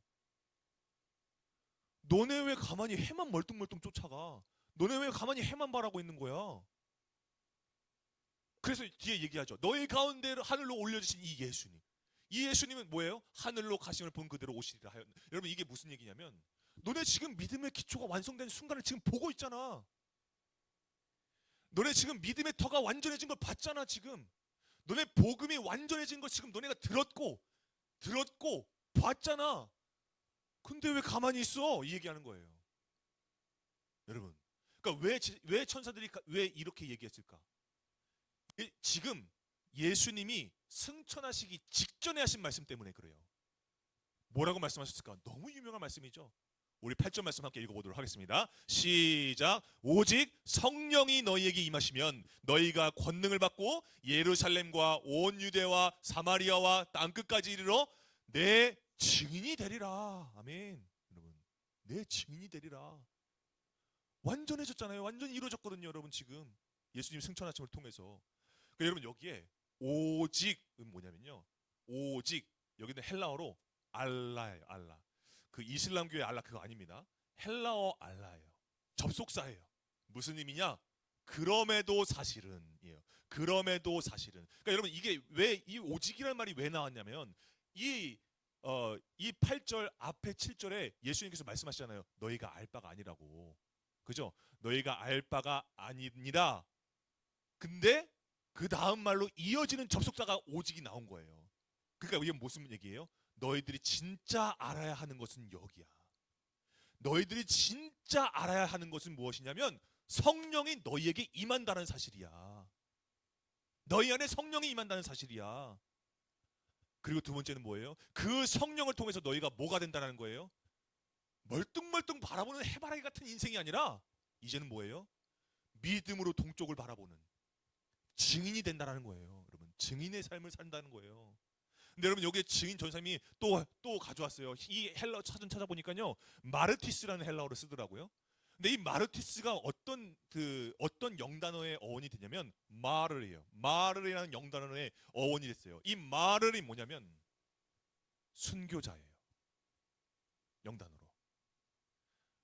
너네 왜 가만히 해만 멀뚱멀뚱 쫓아가? 너네 왜 가만히 해만 바라고 있는 거야? 그래서 뒤에 얘기하죠. 너희 가운데 하늘로 올려주신 이 예수님. 이 예수님은 뭐예요? 하늘로 가심을 본 그대로 오시리라 하여. 여러분, 이게 무슨 얘기냐면 너네 지금 믿음의 기초가 완성된 순간을 지금 보고 있잖아. 너네 지금 믿음의 터가 완전해진 걸 봤잖아. 지금 너네 복음이 완전해진 걸 지금 너네가 들었고 봤잖아. 근데 왜 가만히 있어? 이 얘기하는 거예요. 여러분, 그러니까 왜 천사들이 왜 이렇게 얘기했을까? 지금 예수님이 승천하시기 직전에 하신 말씀 때문에 그래요. 뭐라고 말씀하셨을까? 너무 유명한 말씀이죠. 우리 8절 말씀 함께 읽어보도록 하겠습니다. 시작. 오직 성령이 너희에게 임하시면 너희가 권능을 받고 예루살렘과 온 유대와 사마리아와 땅끝까지 이르러 내 증인이 되리라. 아멘. 여러분, 내 증인이 되리라. 완전해졌잖아요. 완전히 이루어졌거든요. 여러분, 지금 예수님 승천하심을 통해서. 그러니까 여러분, 여기에 오직은 뭐냐면요. 오직 여기는 헬라어로 알라예요. 알라. 그 이슬람교의 알라 그거 아닙니다. 헬라어 알라예요. 접속사예요. 무슨 의미냐? 그럼에도 사실은이에요. 그럼에도 사실은. 그러니까 여러분 이게 왜 이 오직이라는 말이 왜 나왔냐면 이 8절 앞에 7절에 예수님께서 말씀하시잖아요. 너희가 알 바가 아니라고. 그죠? 너희가 알 바가 아닙니다. 근데 그 다음 말로 이어지는 접속사가 오직이 나온 거예요. 그러니까 이게 무슨 얘기예요? 너희들이 진짜 알아야 하는 것은 여기야. 너희들이 진짜 알아야 하는 것은 무엇이냐면 성령이 너희에게 임한다는 사실이야. 너희 안에 성령이 임한다는 사실이야. 그리고 두 번째는 뭐예요? 그 성령을 통해서 너희가 뭐가 된다는 거예요? 멀뚱멀뚱 바라보는 해바라기 같은 인생이 아니라 이제는 뭐예요? 믿음으로 동쪽을 바라보는 증인이 된다는 거예요. 여러분 증인의 삶을 산다는 거예요. 근데 여러분 여기에 증인 전사님이 또 가져왔어요. 이 헬라어 사전 찾아보니까요 마르티스라는 헬라어를 쓰더라고요. 근데 이 마르티스가 어떤 영단어의 어원이 되냐면 마르예요. 마르라는 영단어의 어원이 됐어요. 이 마르이 뭐냐면 순교자예요. 영단어로.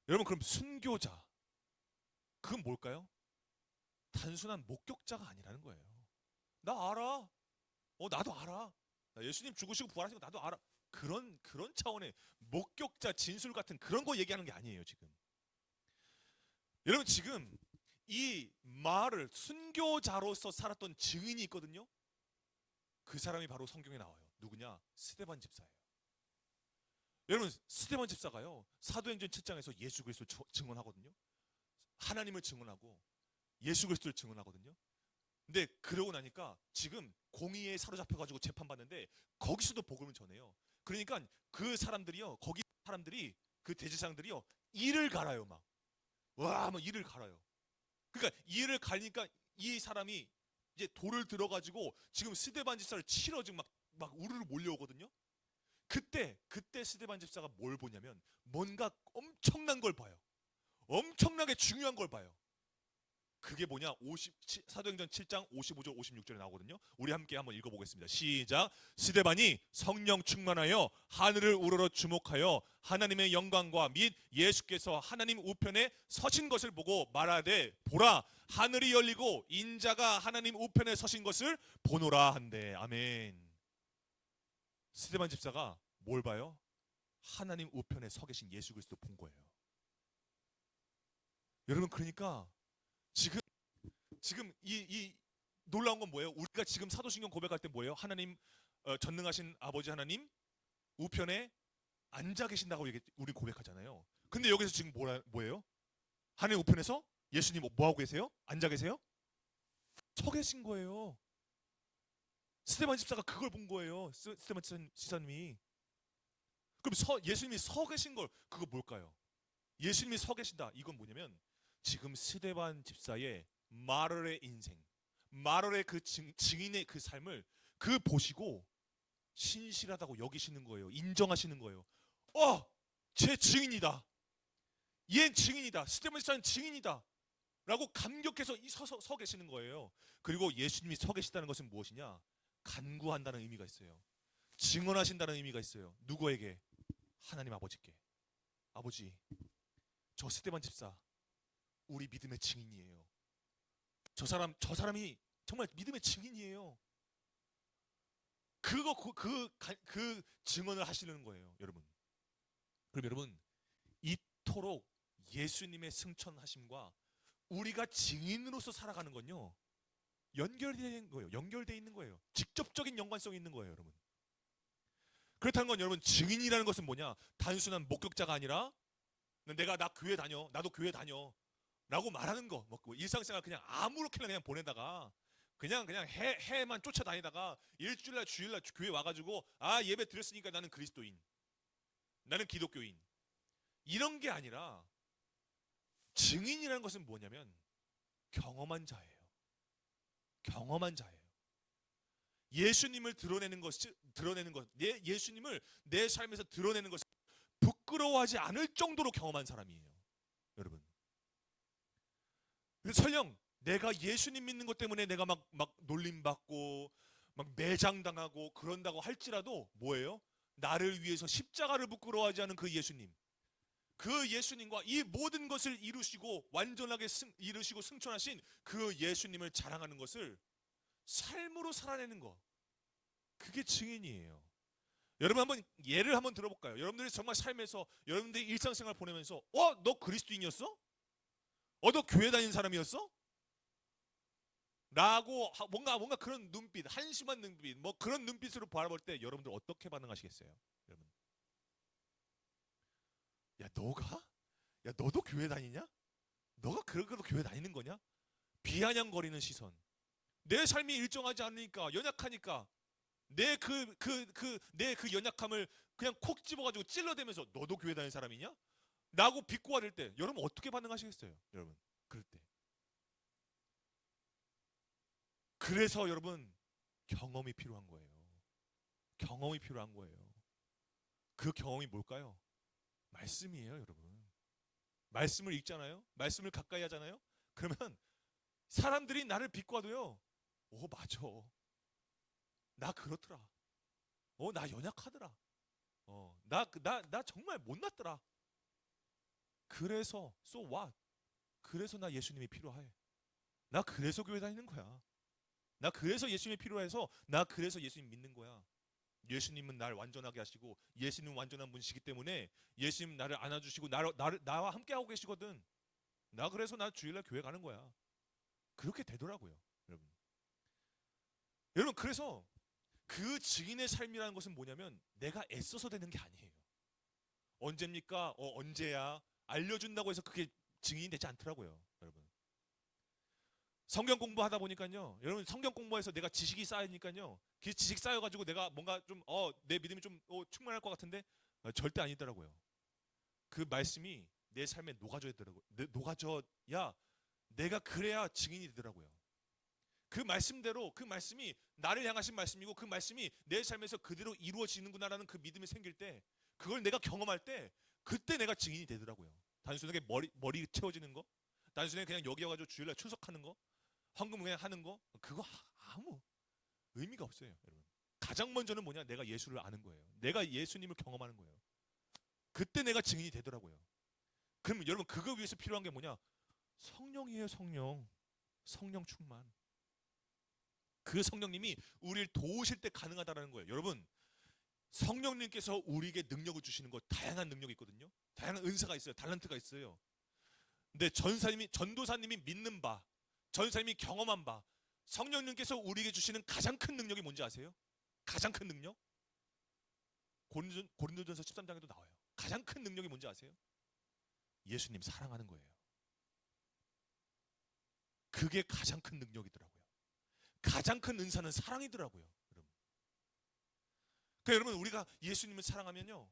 여러분 그럼 순교자 그건 뭘까요? 단순한 목격자가 아니라는 거예요. 나 알아. 나도 알아. 나 예수님 죽으시고 부활하신 거 나도 알아. 그런 차원의 목격자 진술 같은 그런 거 얘기하는 게 아니에요 지금. 여러분 지금 이 말을 순교자로서 살았던 증인이 있거든요. 그 사람이 바로 성경에 나와요. 누구냐? 스데반 집사예요. 여러분 스데반 집사가요 사도행전 7장에서 예수 그리스도를 증언하거든요. 하나님을 증언하고 예수 그리스도를 증언하거든요. 근데 그러고 나니까 지금 공의에 사로잡혀가지고 재판받는데 거기서도 복음을 전해요. 그러니까 그 사람들이요 거기 사람들이 그 대제사장들이요 이를 갈아요 막. 와, 막 이를 갈아요. 그러니까 이를 갈니까 이 사람이 이제 돌을 들어가지고 지금 스데반 집사를 치러 지금 막 우르르 몰려오거든요. 그때 스데반 집사가 뭘 보냐면 뭔가 엄청난 걸 봐요. 엄청나게 중요한 걸 봐요. 그게 뭐냐? 사도행전 7장 55절 56절에 나오거든요. 우리 함께 한번 읽어보겠습니다. 시작. 스데반이 성령 충만하여 하늘을 우러러 주목하여 하나님의 영광과 및 예수께서 하나님 우편에 서신 것을 보고 말하되 보라 하늘이 열리고 인자가 하나님 우편에 서신 것을 보노라 한대. 아멘. 스데반 집사가 뭘 봐요? 하나님 우편에 서 계신 예수 그리스도 본 거예요. 여러분 그러니까 지금 이 놀라운 건 뭐예요? 우리가 지금 사도신경 고백할 때 뭐예요? 하나님 전능하신 아버지 하나님 우편에 앉아 계신다고 우리 고백하잖아요. 근데 여기서 지금 뭐예요? 하나님 우편에서 예수님 뭐 하고 계세요? 앉아 계세요? 서 계신 거예요. 스데반 집사가 그걸 본 거예요. 스데반 집사님이. 그럼 예수님이 서 계신 걸 그거 뭘까요? 예수님이 서 계신다. 이건 뭐냐면 지금 스데반 집사의 마르의 인생, 마르의 그 증인의 그 삶을 그 보시고 신실하다고 여기시는 거예요. 인정하시는 거예요. 제 증인이다. 얘 증인이다. 스데반 집사는 증인이다. 라고 감격해서 서 계시는 거예요. 그리고 예수님이 서 계시다는 것은 무엇이냐? 간구한다는 의미가 있어요. 증언하신다는 의미가 있어요. 누구에게? 하나님 아버지께. 아버지, 저 스데반 집사 우리 믿음의 증인이에요. 저 사람이 정말 믿음의 증인이에요. 그 증언을 하시는 거예요, 여러분. 그럼 여러분 이토록 예수님의 승천하심과 우리가 증인으로서 살아가는 건요 연결되어 있는 거예요. 직접적인 연관성이 있는 거예요, 여러분. 그렇다는 건 여러분 증인이라는 것은 뭐냐? 단순한 목격자가 아니라 나 교회 다녀, 나도 교회 다녀 라고 말하는 거, 뭐 일상생활 그냥 아무렇게나 그냥 보내다가 그냥 해만 쫓아다니다가 일주일날 주일날 교회 와가지고 예배 드렸으니까 나는 그리스도인, 나는 기독교인 이런 게 아니라 증인이라는 것은 뭐냐면 경험한 자예요. 경험한 자예요. 예수님을 드러내는 것, 예수님을 내 삶에서 드러내는 것을 부끄러워하지 않을 정도로 경험한 사람이에요, 여러분. 설령 내가 예수님 믿는 것 때문에 내가 막 놀림받고 막 매장당하고 그런다고 할지라도 뭐예요? 나를 위해서 십자가를 부끄러워하지 않은 그 예수님, 그 예수님과 이 모든 것을 이루시고 완전하게 이루시고 승천하신 그 예수님을 자랑하는 것을 삶으로 살아내는 것, 그게 증인이에요. 여러분 한번 예를 한번 들어볼까요? 여러분들이 정말 삶에서 여러분들이 일상생활 보내면서 너 그리스도인이었어? 너 교회 다니는 사람이었어? 라고 뭔가 그런 눈빛, 한심한 눈빛, 뭐 그런 눈빛으로 바라볼 때 여러분들 어떻게 반응하시겠어요? 여러분, 야 너도 교회 다니냐? 너가 그러고도 교회 다니는 거냐? 비아냥거리는 시선. 내 삶이 일정하지 않으니까, 연약하니까 내 그 연약함을 그냥 콕 집어가지고 찔러대면서 너도 교회 다니는 사람이냐? 라고 비꼬아댈 때 여러분 어떻게 반응하시겠어요? 여러분 그럴 때. 그래서 여러분 경험이 필요한 거예요. 경험이 필요한 거예요. 그 경험이 뭘까요? 말씀이에요, 여러분. 말씀을 읽잖아요. 말씀을 가까이 하잖아요. 그러면 사람들이 나를 비꼬아도요, 맞아, 나 그렇더라. 나 연약하더라. 나 정말 못났더라. 그래서 so what? 그래서 나 예수님이 필요해. 나 그래서 교회 다니는 거야. 나 그래서 예수님이 필요해서 나 그래서 예수님 믿는 거야. 예수님은 날 완전하게 하시고 예수님은 완전한 분이시기 때문에 예수님 나를 안아주시고 나와 함께 하고 계시거든. 나 그래서 나 주일날 교회 가는 거야. 그렇게 되더라고요, 여러분. 여러분 그래서 그 증인의 삶이라는 것은 뭐냐면 내가 애써서 되는 게 아니에요. 언제입니까? 언제야? 알려준다고 해서 그게 증인이 되지 않더라고요, 여러분. 성경 공부하다 보니까요, 여러분 성경 공부해서 내가 지식이 쌓이니까요, 그 지식 쌓여가지고 내가 뭔가 좀 내 믿음이 좀 충만할 것 같은데 절대 아니더라고요. 그 말씀이 내 삶에 녹아져야 내가 그래야 증인이 되더라고요. 그 말씀대로 그 말씀이 나를 향하신 말씀이고 그 말씀이 내 삶에서 그대로 이루어지는구나라는 그 믿음이 생길 때, 그걸 내가 경험할 때 그때 내가 증인이 되더라고요. 단순하게 머리 채워지는 거, 단순하게 그냥 여기 와가지고 주일날 출석하는 거, 헌금 그냥 하는 거, 그거 아무 의미가 없어요, 여러분. 가장 먼저는 뭐냐? 내가 예수를 아는 거예요. 내가 예수님을 경험하는 거예요. 그때 내가 증인이 되더라고요. 그럼 여러분 그거 위해서 필요한 게 뭐냐? 성령이에요, 성령. 성령 충만. 그 성령님이 우리를 도우실 때 가능하다는 거예요. 여러분 성령님께서 우리에게 능력을 주시는 거, 다양한 능력이 있거든요. 다양한 은사가 있어요. 달란트가 있어요. 근데 전도사님이 믿는 바, 전사님이 경험한 바, 성령님께서 우리에게 주시는 가장 큰 능력이 뭔지 아세요? 가장 큰 능력? 고린도전서 13장에도 나와요. 가장 큰 능력이 뭔지 아세요? 예수님 사랑하는 거예요. 그게 가장 큰 능력이더라고요. 가장 큰 은사는 사랑이더라고요, 여러분. 그러니까 여러분 우리가 예수님을 사랑하면요,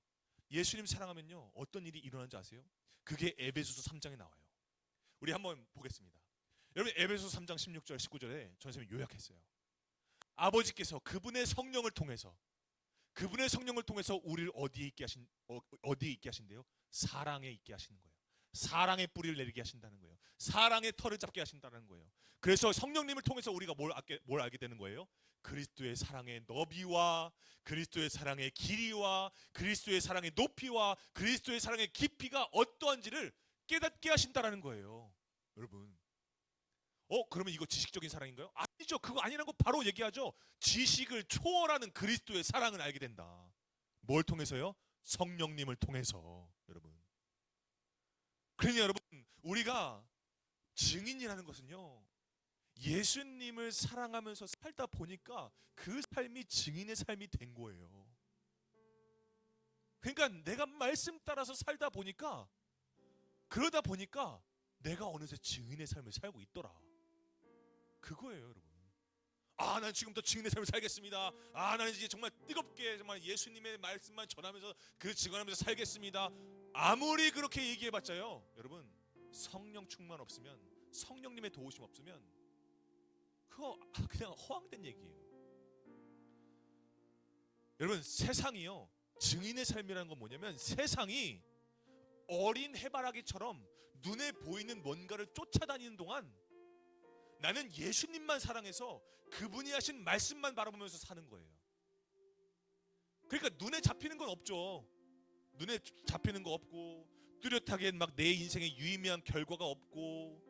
예수님 사랑하면요 어떤 일이 일어나는지 아세요? 그게 에베소서 3장에 나와요. 우리 한번 보겠습니다. 여러분 에베소서 3장 16절 19절에 전 선생님이 요약했어요. 아버지께서 그분의 성령을 통해서 우리를 어디에 있게 하신대요? 사랑에 있게 하시는 거예요. 사랑의 뿌리를 내리게 하신다는 거예요. 사랑의 털을 잡게 하신다는 거예요. 그래서 성령님을 통해서 우리가 뭘 알게 되는 거예요? 그리스도의 사랑의 너비와 그리스도의 사랑의 길이와 그리스도의 사랑의 높이와 그리스도의 사랑의 깊이가 어떠한지를 깨닫게 하신다라는 거예요, 여러분. 그러면 이거 지식적인 사랑인가요? 아니죠. 그거 아니라는 거 바로 얘기하죠. 지식을 초월하는 그리스도의 사랑을 알게 된다. 뭘 통해서요? 성령님을 통해서, 여러분. 그러니 여러분 우리가 증인이라는 것은요, 예수님을 사랑하면서 살다 보니까 그 삶이 증인의 삶이 된 거예요. 그러니까 내가 말씀 따라서 살다 보니까, 그러다 보니까 내가 어느새 증인의 삶을 살고 있더라. 그거예요, 여러분. 난 지금부터 증인의 삶을 살겠습니다. 나는 이제 정말 뜨겁게 정말 예수님의 말씀만 전하면서 증언하면서 살겠습니다. 아무리 그렇게 얘기해봤자요, 여러분 성령 충만 없으면, 성령님의 도우심 없으면 그거 그냥 허황된 얘기예요. 여러분 세상이요, 증인의 삶이라는 건 뭐냐면 세상이 어린 해바라기처럼 눈에 보이는 뭔가를 쫓아다니는 동안 나는 예수님만 사랑해서 그분이 하신 말씀만 바라보면서 사는 거예요. 그러니까 눈에 잡히는 건 없죠. 눈에 잡히는 거 없고, 뚜렷하게 막 내 인생에 유의미한 결과가 없고,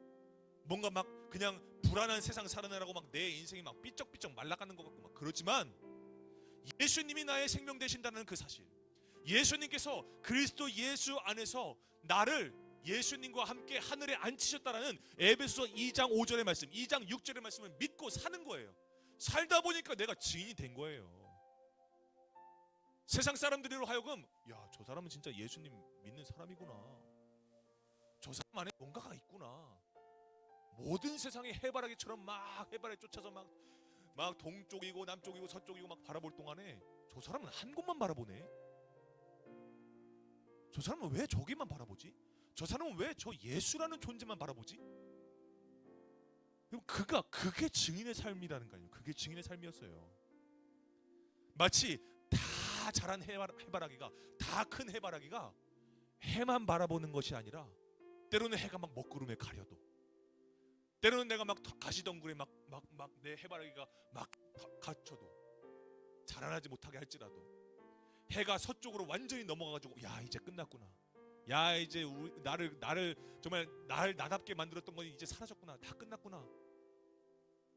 뭔가 막 그냥 불안한 세상 살아내라고 막 내 인생이 막 삐쩍삐쩍 말라가는 것 같고 막 그렇지만, 예수님이 나의 생명 되신다는 그 사실, 예수님께서 그리스도 예수 안에서 나를 예수님과 함께 하늘에 앉히셨다라는 에베소서 2장 5절의 말씀, 2장 6절의 말씀을 믿고 사는 거예요. 살다 보니까 내가 증인이 된 거예요. 세상 사람들로 하여금, 야, 저 사람은 진짜 예수님 믿는 사람이구나, 저 사람 안에 뭔가가 있구나. 모든 세상의 해바라기처럼 막 해바라기 쫓아서 막 동쪽이고 남쪽이고 서쪽이고 막 바라볼 동안에 저 사람은 한 곳만 바라보네. 저 사람은 왜 저기만 바라보지? 저 사람은 왜 저 예수라는 존재만 바라보지? 그게 증인의 삶이라는 거예요. 그게 증인의 삶이었어요. 마치 다 자란 해바라기가, 다 큰 해바라기가 해만 바라보는 것이 아니라, 때로는 해가 막 먹구름에 가려도, 때로는 내가 막 가시덩굴에 막 내 해바라기가 막 갇혀도, 자라나지 못하게 할지라도, 해가 서쪽으로 완전히 넘어가가지고, 야, 이제 끝났구나, 야, 이제 나를 정말 나답게 만들었던 건 이제 사라졌구나, 다 끝났구나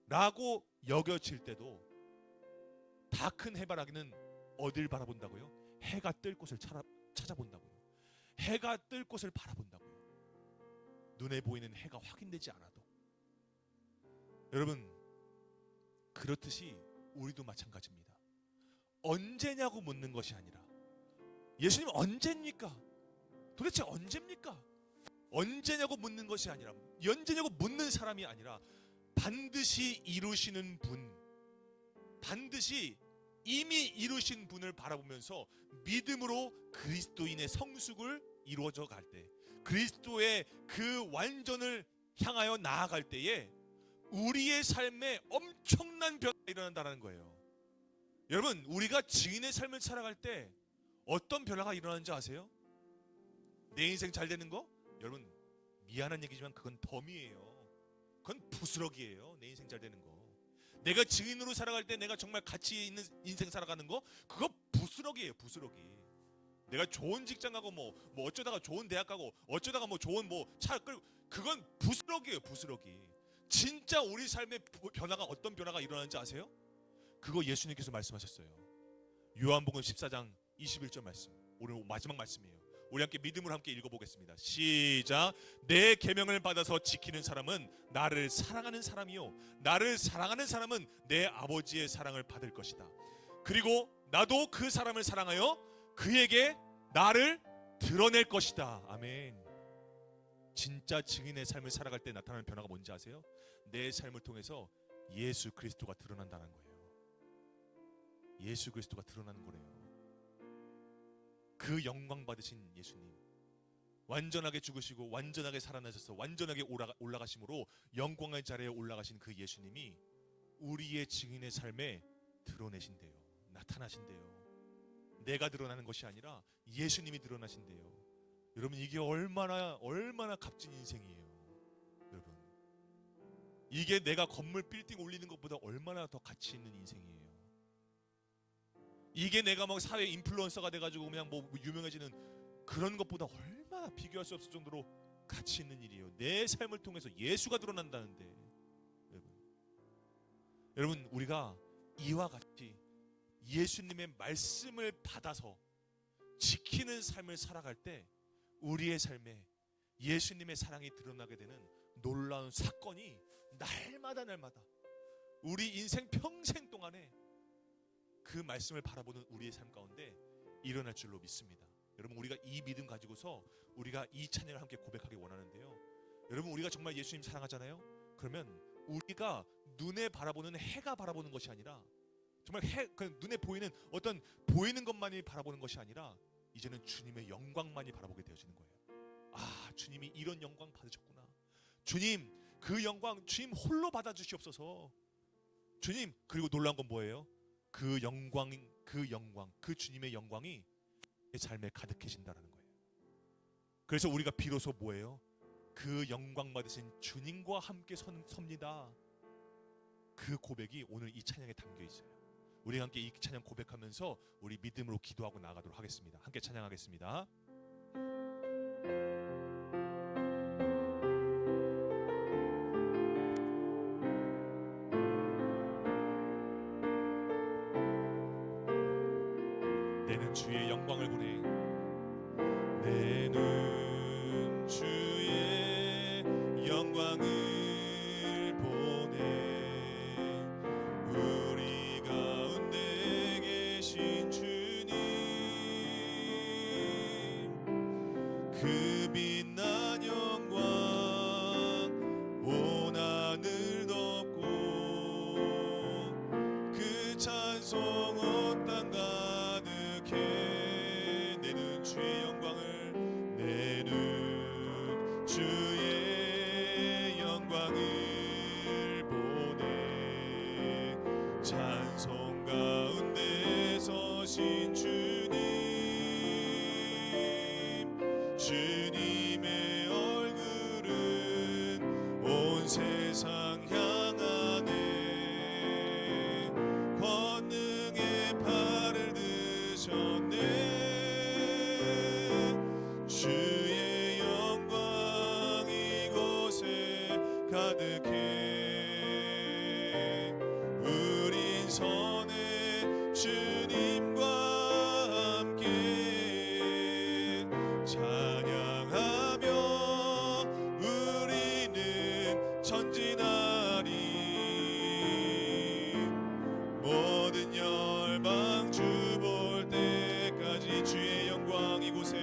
라고 여겨질 때도, 다 큰 해바라기는 어딜 바라본다고요? 해가 뜰 곳을 찾아본다고요. 해가 뜰 곳을 바라본다고요. 눈에 보이는 해가 확인되지 않아도. 여러분, 그렇듯이 우리도 마찬가지입니다. 언제냐고 묻는 것이 아니라, 예수님 언제입니까? 도대체 언제입니까? 언제냐고 묻는 것이 아니라, 언제냐고 묻는 사람이 아니라, 반드시 이루시는 분, 반드시 이미 이루신 분을 바라보면서 믿음으로 그리스도인의 성숙을 이루어져 갈 때, 그리스도의 그 완전을 향하여 나아갈 때에 우리의 삶에 엄청난 변화가 일어난다는 거예요. 여러분, 우리가 증인의 삶을 살아갈 때 어떤 변화가 일어나는지 아세요? 내 인생 잘 되는 거? 여러분, 미안한 얘기지만 그건 덤이에요. 그건 부스러기예요. 내 인생 잘 되는 거. 내가 증인으로 살아갈 때 내가 정말 가치 있는 인생 살아가는 거, 그거 부스러기예요. 부스러기. 내가 좋은 직장 가고 뭐 어쩌다가 좋은 대학 가고 어쩌다가 뭐 좋은 뭐 차 끌고, 그건 부스러기예요. 부스러기. 진짜 우리 삶의 변화가, 어떤 변화가 일어나는지 아세요? 그거 예수님께서 말씀하셨어요. 요한복음 14장 21절 말씀, 오늘 마지막 말씀이에요. 우리 함께 믿음으로 함께 읽어보겠습니다. 시작. 내 계명을 받아서 지키는 사람은 나를 사랑하는 사람이요, 나를 사랑하는 사람은 내 아버지의 사랑을 받을 것이다. 그리고 나도 그 사람을 사랑하여 그에게 나를 드러낼 것이다. 아멘. 진짜 증인의 삶을 살아갈 때 나타나는 변화가 뭔지 아세요? 내 삶을 통해서 예수 그리스도가 드러난다는 거예요. 예수 그리스도가 드러나는 거래요. 그 영광 받으신 예수님, 완전하게 죽으시고 완전하게 살아나셔서 완전하게 올라가심으로 영광의 자리에 올라가신 그 예수님이 우리의 증인의 삶에 드러내신대요. 나타나신대요. 내가 드러나는 것이 아니라 예수님이 드러나신대요. 여러분, 이게 얼마나 값진 인생이에요. 여러분, 이게 내가 건물 빌딩 올리는 것보다 얼마나 더 가치 있는 인생이에요. 이게 내가 막 사회 인플루언서가 돼가지고 그냥 뭐 유명해지는 그런 것보다 얼마나 비교할 수 없을 정도로 가치 있는 일이에요. 내 삶을 통해서 예수가 드러난다는데. 여러분, 우리가 이와 같이 예수님의 말씀을 받아서 지키는 삶을 살아갈 때 우리의 삶에 예수님의 사랑이 드러나게 되는 놀라운 사건이 날마다 우리 인생 평생 동안에 그 말씀을 바라보는 우리의 삶 가운데 일어날 줄로 믿습니다. 여러분, 우리가 이 믿음 가지고서 우리가 이 찬양을 함께 고백하기 원하는데요. 여러분, 우리가 정말 예수님 사랑하잖아요. 그러면 우리가 눈에 바라보는 해가 바라보는 것이 아니라, 정말 눈에 보이는 어떤 보이는 것만이 바라보는 것이 아니라, 이제는 주님의 영광만이 바라보게 되어지는 거예요. 아, 주님이 이런 영광 받으셨구나. 주님, 그 영광 주님 홀로 받아주시옵소서. 주님, 그리고 놀라운 건 뭐예요? 그 영광, 그 주님의 영광이 내 삶에 가득해진다는 거예요. 그래서 우리가 비로소 뭐예요? 그 영광 받으신 주님과 함께 섭니다. 그 고백이 오늘 이 찬양에 담겨 있어요. 우리 함께 이 찬양 고백하면서 우리 믿음으로 기도하고 나가도록 하겠습니다. 함께 찬양하겠습니다. 내는 주의 영광을 보내. 내는 주의 영광을 보내. 우리 가운데 계신 주님, 그 빛난 영광 온 하늘 덮고, 그 찬송 온 땅 가득해. 내는 주의 영광을, 내는 주의 영광을 보내. 찬송 가운데 서신 주님, 주님의 얼굴은 온 세상 향하네. 권능의 팔을 드셨네. 주의 영광 이곳에 가득해. 우린 선해 주님과 함께 찬양하며 우리는 전진하리. 모든 열방 주 볼 때까지 주의 영광 이곳에,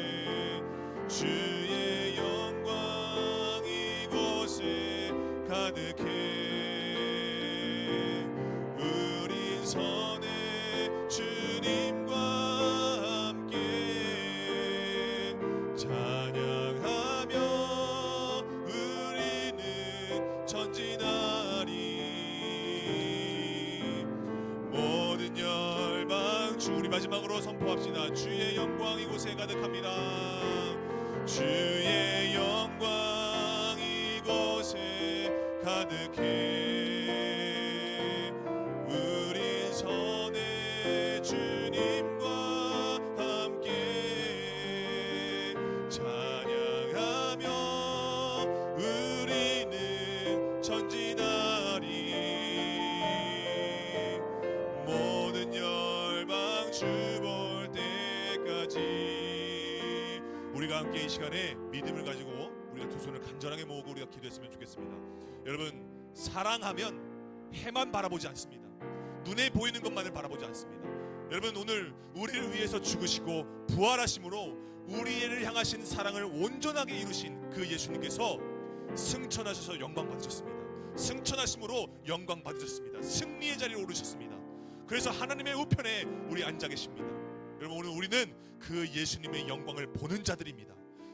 주의 영광 이곳에 가득해. 우린 선해 주님과 함께 찬양하며 우리는 전진하리. 모든 열방 주, 우리 마지막으로 선포합시다. 주의 영광 이곳에 가득합니다. 주의 영광 이곳에 가득해. 우린 선해 주님과 함께 찬양하며 우리는 전진하리. 모든 열방 주 볼 때까지. 우리가 함께 이 시간에 믿음을 가지고 우리가 두 손을 간절하게 모으고 우리가 기도했으면 좋겠습니다. 여러분, 사랑하면 해만 바라보지 않습니다. 눈에 보이는 것만을 바라보지 않습니다. 여러분, 오늘 우리를 위해서 죽으시고 부활하심으로 우리를 향하신 사랑을 온전하게 이루신 그 예수님께서 승천하셔서 영광 받으셨습니다. 승천하심으로 영광 받으셨습니다. 승리의 자리에 오르셨습니다. 그래서 하나님의 우편에 우리 앉아 계십니다. 여러분, 오늘 우리는 그 예수님의 영광을 보는 자들입니다.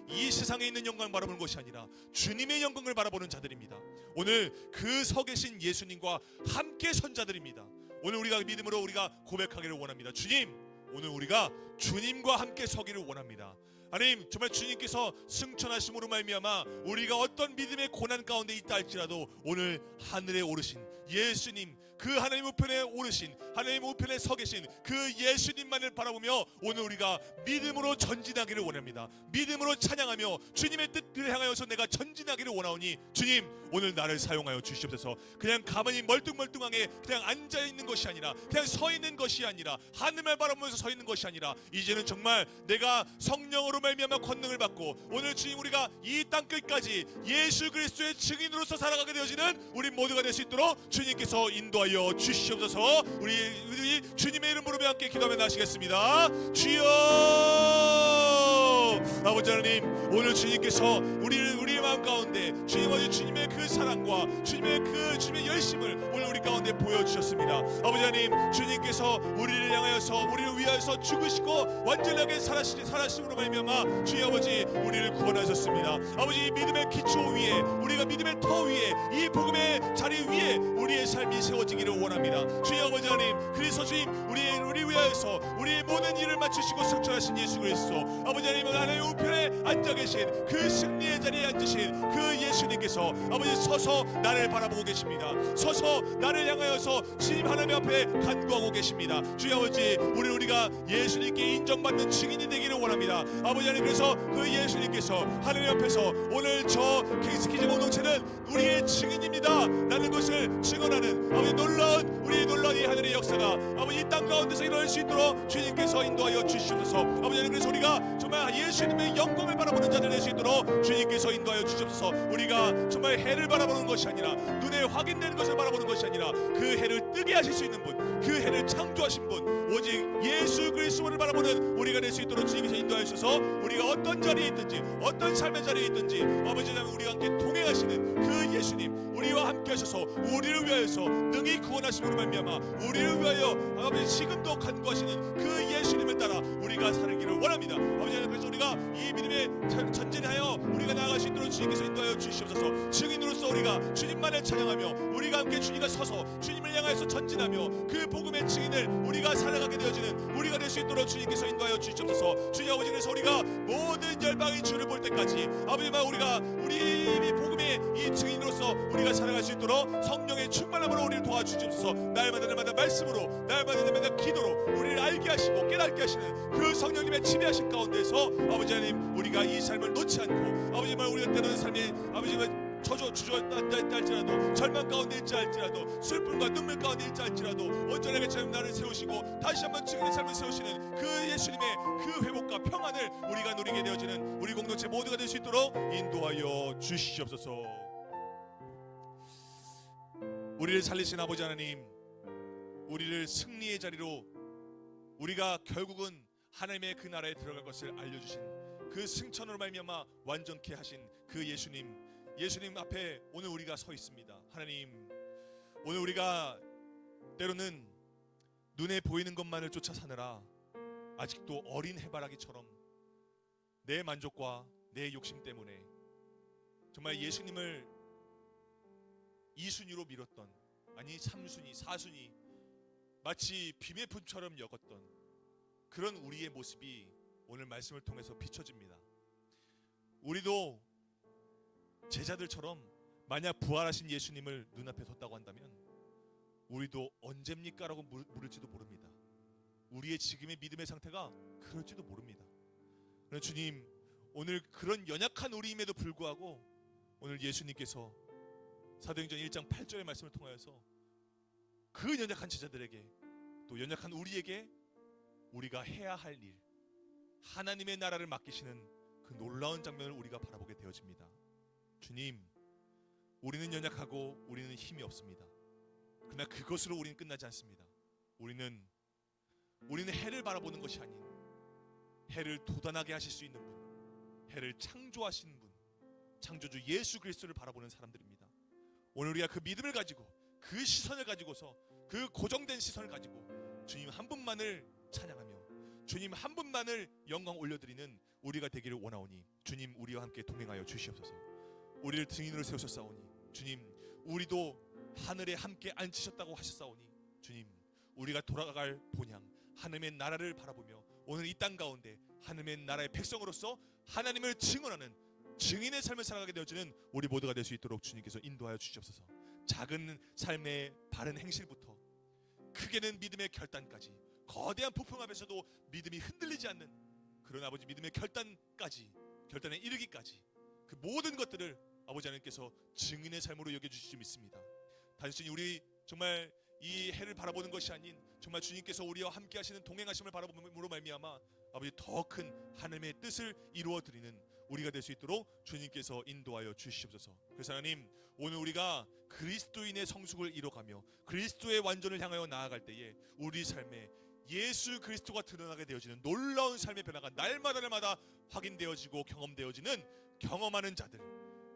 이 세상에 있는 영광을 바라보는 것이 아니라 주님의 영광을 바라보는 자들입니다. 오늘 그 서 계신 예수님과 함께 선 자들입니다. 오늘 우리가 믿음으로 우리가 고백하기를 원합니다. 주님, 오늘 우리가 주님과 함께 서기를 원합니다. 하나님, 정말 주님께서 승천하심으로 말미암아 우리가 어떤 믿음의 고난 가운데 있다 할지라도 오늘 하늘에 오르신 예수님, 그 하나님 우편에 오르신, 하나님 우편에 서 계신 그 예수님만을 바라보며 오늘 우리가 믿음으로 전진하기를 원합니다. 믿음으로 찬양하며 주님의 뜻을 향하여서 내가 전진하기를 원하오니 주님, 오늘 나를 사용하여 주시옵소서. 그냥 가만히 멀뚱멀뚱하게 그냥 앉아있는 것이 아니라, 그냥 서 있는 것이 아니라, 하늘만 바라보면서 서 있는 것이 아니라, 이제는 정말 내가 성령으로 말미암아 권능을 받고 오늘 주님, 우리가 이 땅 끝까지 예수 그리스도의 증인으로서 살아가게 되어지는 우리 모두가 될 수 있도록 주님께서 인도하여 주시옵소서. 우리 주님의 이름으로 함께 기도하며 나시겠습니다. 주여, 아버지 하나님, 오늘 주님께서 우리의 마음 가운데 주님, 아버지 주님의 그 사랑과 주님의 열심을 오늘 우리 가운데 보여주셨습니다. 아버지 하나님, 주님께서 우리를 향하여서 우리를 위하여서 죽으시고 완전하게 살아심으로 말미암아 주님 아버지 우리를 구원하셨습니다. 아버지, 이 믿음의 기초 위에, 우리가 믿음의 터 위에, 이 복음의 자리 위에 우리의 삶이 세워지기를 원합니다. 주님 아버지 하나님, 그래서 주님 우리 위하여서 우리의 모든 일을 마치시고 승천하신 예수 그리스도, 아버지 하나님, 하나님의 우편에 앉아 계신 그 승리의 자리에 앉으신 되신 그 예수님께서 아버지 서서 나를 바라보고 계십니다. 서서 나를 향하여서 주님 하나님 앞에 간구하고 계십니다. 주여 아버지, 우리가 예수님께 인정받는 증인이 되기를 원합니다. 아버지 하나님, 그래서 그 예수님께서 하나님 앞에서 오늘 저 킹스키즈 공동체는 우리의 증인입니다 라는 것을 증언하는 아버지 우리의 놀라운 이 하늘의 역사가 아버지 이 땅 가운데서 일어날 수 있도록 주님께서 인도하여 주시옵소서. 아버지 하나님, 그래서 우리가 정말 예수님의 영광을 바라보는 자들 될 수 있도록 주님께서 인도하여 주시옵소서. 우리가 정말 해를 바라보는 것이 아니라 눈에 확인되는 것을 바라보는 것이 아니라 그 해를 뜨게 하실 수 있는 분, 그 해를 창조하신 분, 오직 예수 그리스도를 바라보는 우리가 될 수 있도록 주님께서 인도하여 주셔서 우리가 어떤 자리에 있든지 어떤 삶의 자리에 있든지 아버지 하나님, 우리와 함께 동행하시는 그 예수님, 우리와 함께 하셔서 우리를 위하여서 능히 구원하심으로 말미암아 우리를 위하여 아버지 지금도 간구하시는 그 예수님을 따라 우리가 살기를 원합니다. 아버지 하나님, 그래서 우리가 이 믿음에 전진하여 우리가 나아갈 수 있도록 주님께서 인도하여 주시옵소서. 증인으로서 우리가 주님만을 찬양하며 우리가 함께 주님과 서서 주님을 향하여서 전진하며 그 복음의 증인을 우리가 살아가게 되어지는 우리가 될 수 있도록 주님께서 인도하여 주시옵소서. 주님 아버지, 그래서 우리가 모든 열방의 주를 볼 때까지 아버지만 우리 복음의 이 증인으로서 우리가 살아갈 수 있도록 성령의 충만함으로 우리를 도와주시옵소서. 날마다 말씀으로, 날마다 기도로 우리를 알게 하시고 깨닫게 하시는 그 성령님의 지배하신 가운데서 아버지 하나님, 우리가 이 삶을 놓지 않고 아버지만 우리가 때로는 삶이 아버지만 주저앉아 있다 할지라도, 절망 가운데 있지 할지라도, 슬픔과 눈물 가운데 있지 할지라도 온전하게 주님 나를 세우시고 다시 한번 증인의 삶을 세우시는 그 예수님의 그 회복과 평안을 우리가 누리게 되어지는 우리 공동체 모두가 될 수 있도록 인도하여 주시옵소서. 우리를 살리신 아버지 하나님, 우리를 승리의 자리로, 우리가 결국은 하나님의 그 나라에 들어갈 것을 알려주신 그 승천으로 말미암아 완전케 하신 그 예수님 앞에 오늘 우리가 서 있습니다. 하나님, 오늘 우리가 때로는 눈에 보이는 것만을 쫓아 사느라 아직도 어린 해바라기처럼 내 만족과 내 욕심 때문에 정말 예수님을 2순위로 밀었던, 아니 3순위, 4순위, 마치 비매품처럼 여겼던 그런 우리의 모습이 오늘 말씀을 통해서 비춰집니다. 우리도 제자들처럼 만약 부활하신 예수님을 눈앞에 뒀다고 한다면 우리도 언제입니까? 라고 물을지도 모릅니다. 우리의 지금의 믿음의 상태가 그럴지도 모릅니다. 그러나 주님, 오늘 그런 연약한 우리임에도 불구하고 오늘 예수님께서 사도행전 1장 8절의 말씀을 통하여서 그 연약한 제자들에게, 또 연약한 우리에게 우리가 해야 할 일, 하나님의 나라를 맡기시는 그 놀라운 장면을 우리가 바라보게 되어집니다. 주님, 우리는 연약하고 우리는 힘이 없습니다. 그러나 그것으로 우리는 끝나지 않습니다. 우리는 해를 바라보는 것이 아닌 해를 돋아나게 하실 수 있는 분, 해를 창조하시는 분, 창조주 예수 그리스도를 바라보는 사람들입니다. 오늘 우리가 그 믿음을 가지고, 그 시선을 가지고서, 그 고정된 시선을 가지고 주님 한 분만을 찬양하며 주님 한 분만을 영광 올려드리는 우리가 되기를 원하오니 주님, 우리와 함께 동행하여 주시옵소서. 우리를 증인으로 세우셨사오니 주님, 우리도 하늘에 함께 앉히셨다고 하셨사오니 주님, 우리가 돌아갈 본향 하나님의 나라를 바라보며 오늘 이 땅 가운데 하나님의 나라의 백성으로서 하나님을 증언하는 증인의 삶을 살아가게 되어지는 우리 모두가 될 수 있도록 주님께서 인도하여 주시옵소서. 작은 삶의 바른 행실부터 크게는 믿음의 결단까지, 거대한 폭풍 앞에서도 믿음이 흔들리지 않는 그런 아버지 믿음의 결단에 이르기까지 그 모든 것들을 아버지 하나님께서 증인의 삶으로 여겨주실 줄 믿습니다. 단순히 우리 정말 이 해를 바라보는 것이 아닌 정말 주님께서 우리와 함께 하시는 동행하심을 바라봄으로 말미암아 아버지 더 큰 하나님의 뜻을 이루어드리는 우리가 될 수 있도록 주님께서 인도하여 주시옵소서. 그래서 하나님, 오늘 우리가 그리스도인의 성숙을 이뤄가며 그리스도의 완전을 향하여 나아갈 때에 우리 삶에 예수 그리스도가 드러나게 되어지는 놀라운 삶의 변화가 날마다 확인되어지고 경험하는 자들,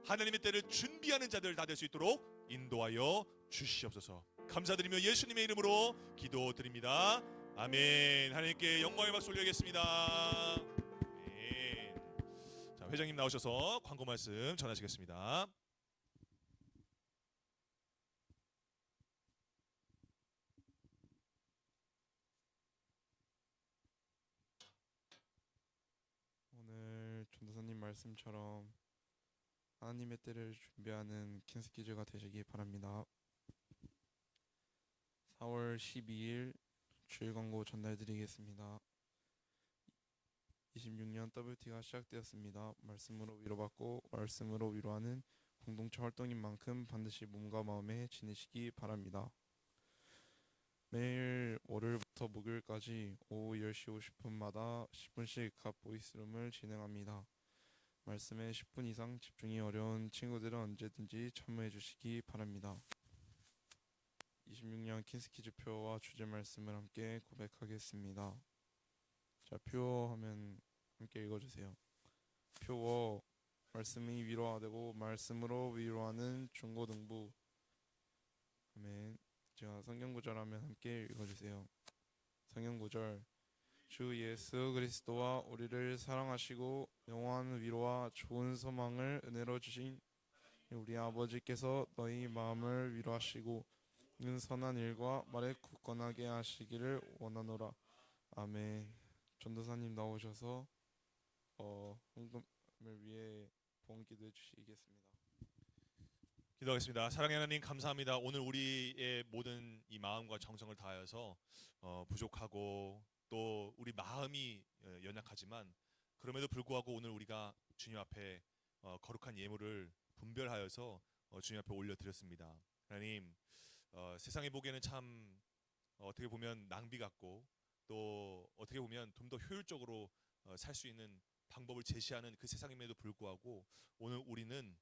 하나님의 때를 준비하는 자들 다 될 수 있도록 인도하여 주시옵소서. 감사드리며 예수님의 이름으로 기도드립니다. 아멘. 하나님께 영광의 박수 올리겠습니다. 아멘. 자, 회장님 나오셔서 광고 말씀 전하시겠습니다. 오늘 전도사님 말씀처럼 하나님의 때를 준비하는 킨스키즈가 되시기 바랍니다. 4월 12일 주일 광고 전달드리겠습니다. 26년 WT가 시작되었습니다. 말씀으로 위로받고 말씀으로 위로하는 공동체 활동인 만큼 반드시 몸과 마음에 지니시기 바랍니다. 매일 월요일부터 목요일까지 오후 10시 50분마다 10분씩 각 보이스룸을 진행합니다. 말씀에 10분 이상 집중이 어려운 친구들은 언제든지 참여해 주시기 바랍니다. 26년 킨스키즈 표와 주제 말씀을 함께 고백하겠습니다. 자, 표 하면 함께 읽어주세요. 표어 말씀이 위로하되고 말씀으로 위로하는 중고등부. 아멘. 제가 성경구절 하면 함께 읽어주세요. 성경구절. 주 예수 그리스도와 우리를 사랑하시고 영원한 위로와 좋은 소망을 은혜로 주신 우리 아버지께서 너희 마음을 위로하시고 선한 일과 말에 굳건하게 하시기를 원하노라. 아멘. 전도사님 나오셔서 헌금을 위해 봉기도해 주시겠습니다. 기도하겠습니다. 사랑의 하나님 감사합니다. 오늘 우리의 모든 이 마음과 정성을 다하여서 부족하고 또 우리 마음이 연약하지만 그럼에도 불구하고 오늘 우리가 주님 앞에 거룩한 예물을 분별하여서 주님 앞에 올려드렸습니다. 하나님 세상에 보기에는 참 어떻게 보면 낭비 같고 또 어떻게 보면 좀 더 효율적으로 살 수 있는 방법을 제시하는 그 세상임에도 불구하고 오늘 우리는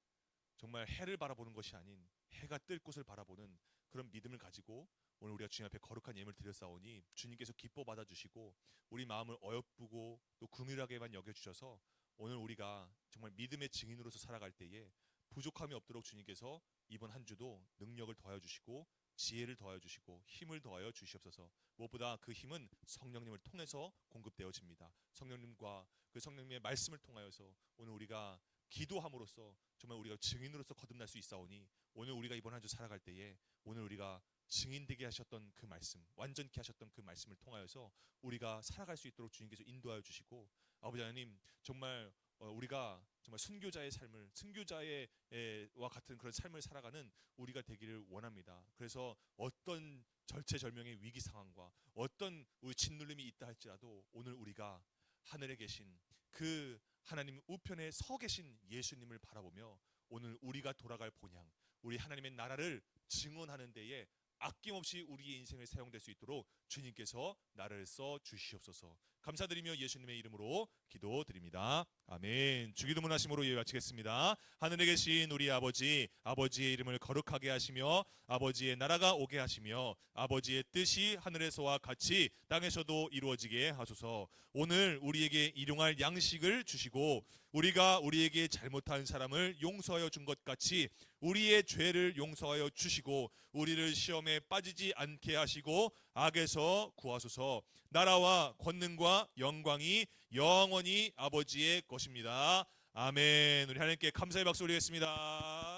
정말 해를 바라보는 것이 아닌 해가 뜰 곳을 바라보는 그런 믿음을 가지고 오늘 우리가 주님 앞에 거룩한 예물을 드렸사오니 주님께서 기뻐 받아주시고 우리 마음을 어여쁘고 또 긍휼하게만 여겨주셔서 오늘 우리가 정말 믿음의 증인으로서 살아갈 때에 부족함이 없도록 주님께서 이번 한 주도 능력을 더하여 주시고 지혜를 더하여 주시고 힘을 더하여 주시옵소서. 무엇보다 그 힘은 성령님을 통해서 공급되어집니다. 성령님과 그 성령님의 말씀을 통하여서 오늘 우리가 기도함으로써 정말 우리가 증인으로서 거듭날 수 있사오니 오늘 우리가 이번 한 주 살아갈 때에 오늘 우리가 증인되게 하셨던 그 말씀, 완전케 하셨던 그 말씀을 통하여서 우리가 살아갈 수 있도록 주님께서 인도하여 주시고 아버지 하나님 정말 우리가 정말 순교자의 삶을 순교자와 같은 그런 삶을 살아가는 우리가 되기를 원합니다. 그래서 어떤 절체절명의 위기 상황과 어떤 우리 짓눌림이 있다 할지라도 오늘 우리가 하늘에 계신 그 하나님 우편에 서 계신 예수님을 바라보며 오늘 우리가 돌아갈 본향 우리 하나님의 나라를 증언하는 데에 아낌없이 우리의 인생을 사용될 수 있도록 주님께서 나를 써 주시옵소서. 감사드리며 예수님의 이름으로 기도드립니다. 아멘. 주기도문 하심으로 예배 마치겠습니다. 하늘에 계신 우리 아버지, 아버지의 이름을 거룩하게 하시며 아버지의 나라가 오게 하시며 아버지의 뜻이 하늘에서와 같이 땅에서도 이루어지게 하소서. 오늘 우리에게 일용할 양식을 주시고 우리가 우리에게 잘못한 사람을 용서하여 준 것 같이 우리의 죄를 용서하여 주시고 우리를 시험에 빠지지 않게 하시고 악에서 구하소서. 나라와 권능과 영광이 영원히 아버지의 것입니다. 아멘. 우리 하나님께 감사의 박수 올리겠습니다.